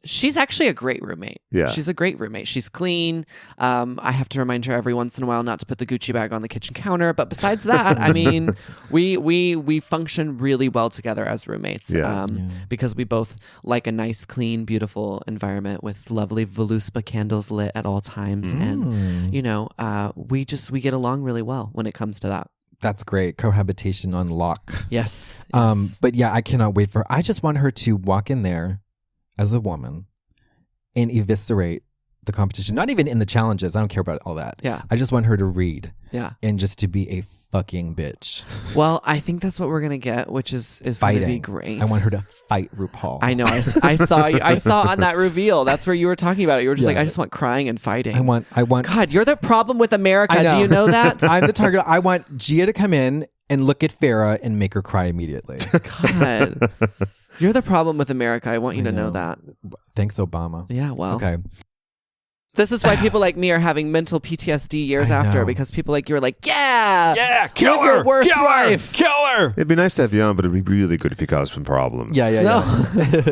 She's actually a great roommate. Yeah. She's a great roommate. She's clean. I have to remind her every once in a while not to put the Gucci bag on the kitchen counter. But besides that, I mean, we function really well together as roommates. Yeah. Because we both like a nice, clean, beautiful environment with lovely Voluspa candles lit at all times. And, we get along really well when it comes to that. That's great. Cohabitation on lock. Yes. But yeah, I cannot wait for. I just want her to walk in there as a woman and eviscerate the competition. Not even in the challenges. I don't care about all that. Yeah. I just want her to read. Yeah. And just to be a fucking bitch. Well, I think that's what we're gonna get, which is going Fighting. to be great. I want her to fight RuPaul. I know. I saw you. I saw on that reveal. That's where you were talking about it. You were just Yeah. like, I just want crying and fighting. I want. God, you're the problem with America. I know. Do you know that? I'm the target. I want Gia to come in and look at Farrah and make her cry immediately. God, you're the problem with America. I want you I to know know. that. Thanks, Obama. Yeah. Well. Okay. This is why people like me are having mental PTSD years I after, know. because people like you are like, yeah, kill live your worst life. Kill her. It'd be nice to have you on, but it'd be really good if you caused some problems. Yeah.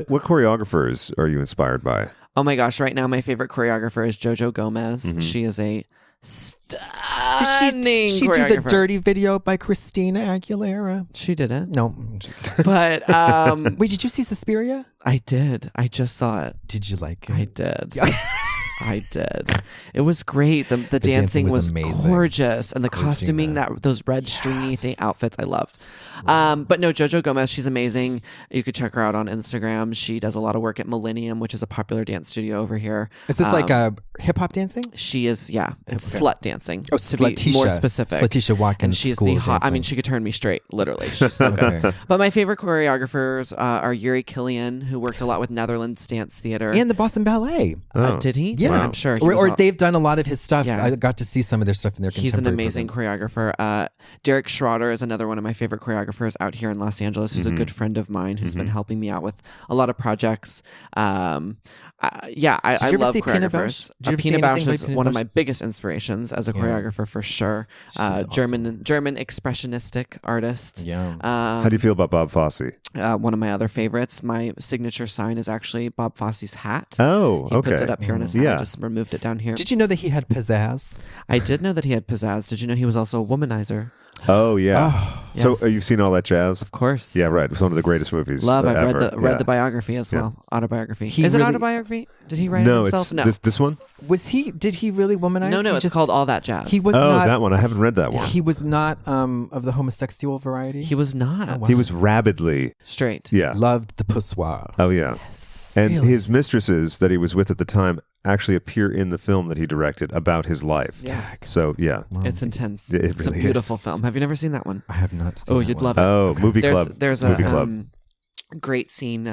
What choreographers are you inspired by? Oh my gosh! Right now, my favorite choreographer is JoJo Gomez. Mm-hmm. She is a stunning She did choreographer. the dirty video by Christina Aguilera. She did it, No. but Wait, did you see Suspiria? I did. I just saw it. Did you like it? I did. I did. It was great. The dancing dancing was was amazing. gorgeous, and the costuming, those red stringy outfits, I loved. But no, JoJo Gomez, she's amazing. You could check her out on Instagram. She does a lot of work at Millennium, which is a popular dance studio over here. Is this like hip hop dancing? She is, yeah. It's slut dancing. Oh, to be Slutisha. more specific. Slutisha Watkins And she's School the of hot. I Dancing. mean, she could turn me straight, literally. She's so good. Okay. But my favorite choreographers are Yuri Killian, who worked a lot with Netherlands Dance Theater. And the Boston Ballet. Did he? Yeah. I'm sure. He was Or all- they've done a lot of his stuff. Yeah. I got to see some of their stuff in their He's an contemporary amazing programs. choreographer. Derek Schroeder is another one of my favorite choreographers out here in Los Angeles, who's a good friend of mine, who's been helping me out with a lot of projects. I you ever love see Pina Bausch? choreographers. Did you ever see Pina Bausch anything by is Pina one of Bausch? my biggest inspirations as a choreographer for sure. awesome. German expressionistic artist. Yeah. How do you feel about Bob Fosse? One of my other favorites. My signature sign is actually Bob Fosse's hat. Oh, He okay. puts it up here on his hat. Yeah. I just removed it down here. Did you know that he had pizzazz? I did know that he had pizzazz. Did you know he was also a womanizer? Oh, yeah. Oh, So yes. you've seen all that jazz? Of course. Yeah, right. It's one of the greatest movies Love. I've ever. read the biography as well. Autobiography. He Is it really- autobiography? Did he write No, it himself? it's this one? Did he really womanize? No, He it's just- called All That Jazz. He was Oh, not. that one. I haven't read that one. He was not of the homosexual variety. He was not wow. He was rabidly, straight. yeah. Loved the poussoir. Oh, yeah. And his mistresses that he was with at the time actually appear in the film that he directed about his life. Yeah. So, yeah. It's intense. It It's a really beautiful film. Have you never seen that one? I have not seen Oh, that you'd one. love it. Oh, Movie Club. There's Movie a Club. great scene.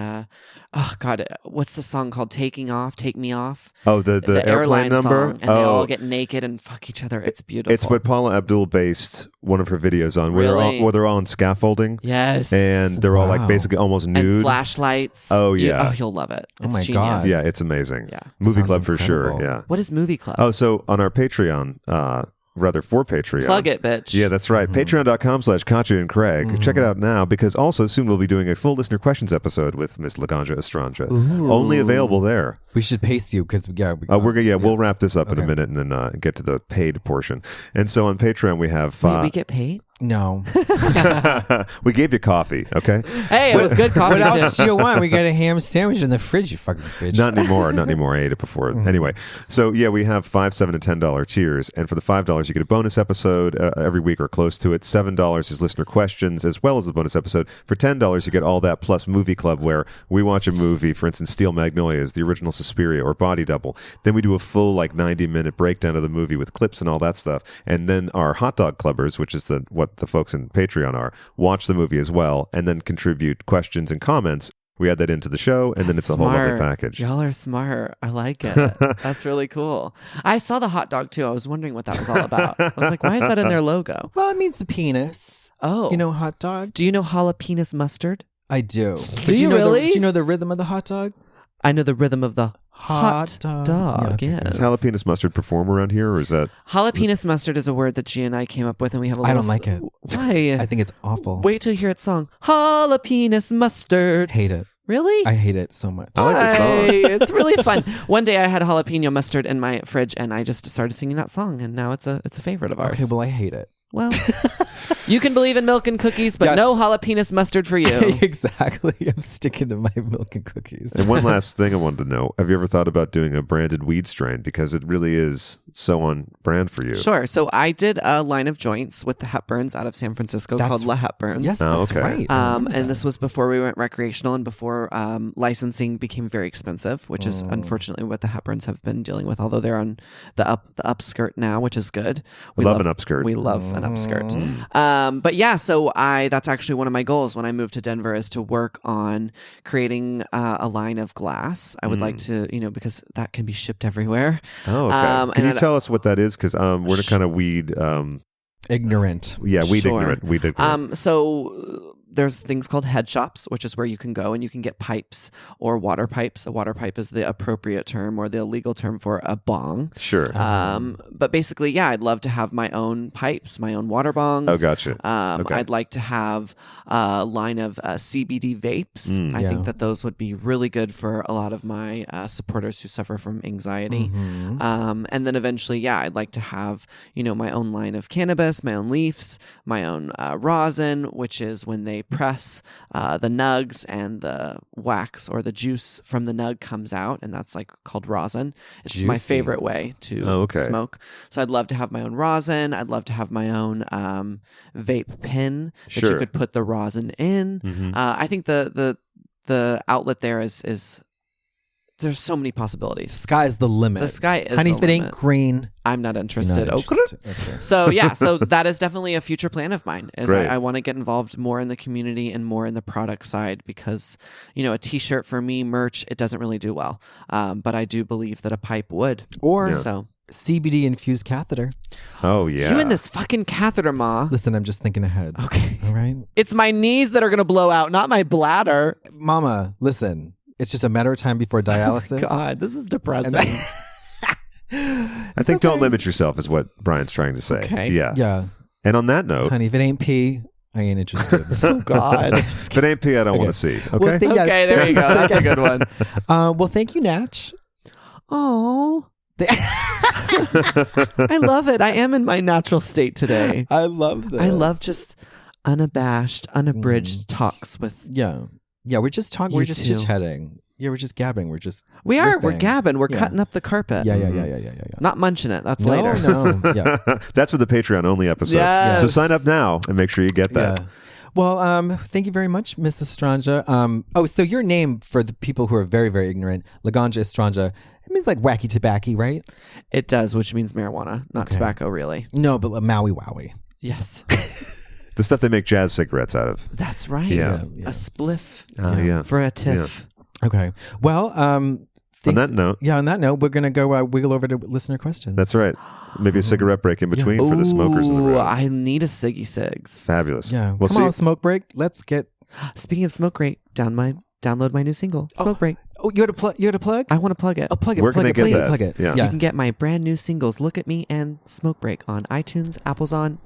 Oh God, what's the song called? Taking Off, Take Me Off. Oh, the airplane airline number? song, and they all get naked and fuck each other. It's beautiful. It's what Paula Abdul based one of her videos on, where, Really? where they're all on scaffolding. Yes. And they're all like basically almost nude. And flashlights. Oh, yeah. You'll love it. Oh It's my genius. God. Yeah, it's amazing. Yeah. Movie Sounds Club for incredible. sure. Yeah. What is Movie Club? Oh, so on our Patreon, rather for Patreon. Plug it, bitch. Yeah, that's right. Patreon.com/Katya and Craig. Check it out now, because also soon we'll be doing a full listener questions episode with Miss Laganja Estranja. Only available there. We should pace you because We'll wrap this up in a minute and then get to the paid portion. And so on Patreon we have Wait, we get paid? No. we gave you coffee, okay? Hey, it was good coffee What too. else do you want? We got a ham sandwich in the fridge, you fucking bitch. Not anymore. I ate it before. Anyway, so yeah, we have $5, $7, and $10 tiers, and for the $5 you get a bonus episode every week or close to it. $7 is listener questions as well as the bonus episode. For $10 you get all that plus Movie Club, where we watch a movie, for instance, Steel Magnolias, the original Suspiria, or Body Double. Then we do a full 90-minute breakdown of the movie with clips and all that stuff. And then our Hot Dog Clubbers, which is what the folks in Patreon are, watch the movie as well and then contribute questions and comments. We add that into the show, and then it's a whole other package. Y'all are smart. I like it. That's really cool. I saw the hot dog too. I was wondering what that was all about. I was like, why is that in their logo? Well, it means the penis. Oh. You know, hot dog? Do you know jalapeno mustard? I do. Do you really? Do you know the rhythm of the hot dog? I know the rhythm of the hot dog. Yeah, Is jalapenos mustard perform around here, or is that... Jalapenos mustard is a word that Gia and I came up with, and we have a I little... don't like it. Why? I think it's awful. Wait till you hear its song. Jalapenos mustard. Hate it. Really? I hate it so much. I like the song. Hey, it's really fun. One day I had jalapeno mustard in my fridge, and I just started singing that song, and now it's a favorite of ours. Okay, well, I hate it. Well, you can believe in milk and cookies, but no jalapenos mustard for you. Exactly. I'm sticking to my milk and cookies. And one last thing I wanted to know. Have you ever thought about doing a branded weed strain? Because it really is so on brand for you. Sure. So I did a line of joints with the Hepburns out of San Francisco called La Hepburns. Yes, Oh, that's okay. right. And this was before we went recreational and before licensing became very expensive, which is unfortunately what the Hepburns have been dealing with, although they're on the upskirt now, which is good. We love an upskirt. We love an upskirt. But yeah, so that's actually one of my goals when I moved to Denver, is to work on creating a line of glass. I would like to, because that can be shipped everywhere. Oh, okay. Can you tell us what that is? Because we're kind of weed... ignorant. Yeah, weed Sure. ignorant. Weed ignorant. So there's things called head shops, which is where you can go and you can get pipes or water pipes. A water pipe is the appropriate term or the legal term for a bong. Sure. But basically, yeah, I'd love to have my own pipes, my own water bongs. Oh, gotcha. Okay. I'd like to have a line of CBD vapes. I think that those would be really good for a lot of my supporters who suffer from anxiety. And then eventually, yeah, I'd like to have, my own line of cannabis, my own leaves, my own rosin, which is when they press the nugs and the wax or the juice from the nug comes out, and that's called rosin. It's my Juicy. favorite way to smoke. So I'd love to have my own rosin. I'd love to have my own vape pen that you could put the rosin in. I think the outlet there is there's so many possibilities. Sky's the limit. The sky is Honey, the if it ain't limit. green, I'm not you're interested. not interested. That's it. So yeah, so that is definitely a future plan of mine. Is Great. I want to get involved more in the community and more in the product side, because a T-shirt for me, merch, it doesn't really do well. But I do believe that a pipe would. Or So CBD infused catheter. Oh, yeah. you and this fucking catheter, ma. Listen, I'm just thinking ahead. Okay, All right, it's my knees that are gonna blow out, not my bladder. Mama. Listen, it's just a matter of time before dialysis. God, this is depressing. I think don't limit yourself is what Brian's trying to say. Okay. Yeah. Yeah, And on that note, honey, if it ain't pee, I ain't interested. Oh God. if it ain't pee, I don't want to see. Okay? Well, Okay, there you go. That's a good one. Well, thank you, Natch. Oh. I love it. I am in my natural state today. I love this. I love just unabashed, unabridged talks with. Yeah, we're just talking. You We're just too. chit chatting. Yeah, we're just gabbing. We're We are. We're riffing. gabbing. We're Yeah. cutting up the carpet. Yeah. Not munching it. That's No, later. no. Yeah. That's for the Patreon only episode. Yes. So sign up now and make sure you get that. Yeah. Well, thank you very much, Miss Estranja. So your name, for the people who are very, very ignorant, Laganja Estranja, it means like wacky tobacco, right? It does, which means marijuana, not tobacco, really. No, but Maui Wowie. Yes. The stuff they make jazz cigarettes out of. That's right. Yeah. A spliff Yeah. for a tiff. Okay. Well, On that note. Yeah, on that note, we're going to go wiggle over to listener questions. That's right. Maybe a cigarette break in between for the smokers in the room. I need a ciggy cigs. Fabulous. Yeah. We'll Come see. on, smoke break. Let's get... Speaking of smoke break, download my new single, Smoke Break. Oh, you had a plug? I want to plug it. Oh, plug it. Where can plug they it, get plug that? It, plug it. Yeah. You can get my brand new singles, Look at Me and Smoke Break, on iTunes, Apple's on.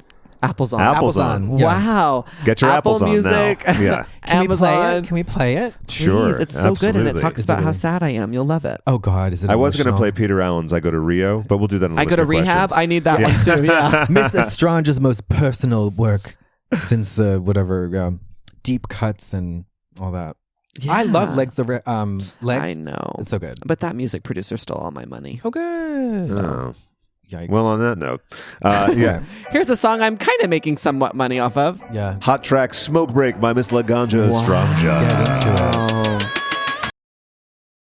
Apple's on. Yeah. Wow. Get your Apple apples on Music. now. Yeah. Amazon. Can we play it? Sure. Please, it's so good, and it absolutely. talks about how sad I am. You'll love it. Oh, God. Is it I was going to emotional? play Peter Allen's I Go to Rio, but we'll do that on I go to listener rehab. questions. I need that one too. Yeah. Miss Estranja's most personal work since the whatever deep cuts and all that. I love Legs. Legs. I know. It's so good. But that music producer stole all my money. Oh, good. Oh. Yikes. Well, on that note, yeah. Here's a song I'm kind of making somewhat money off of. Yeah. Hot track Smoke Break by Miss Laganja Estranja. Get into it. Oh.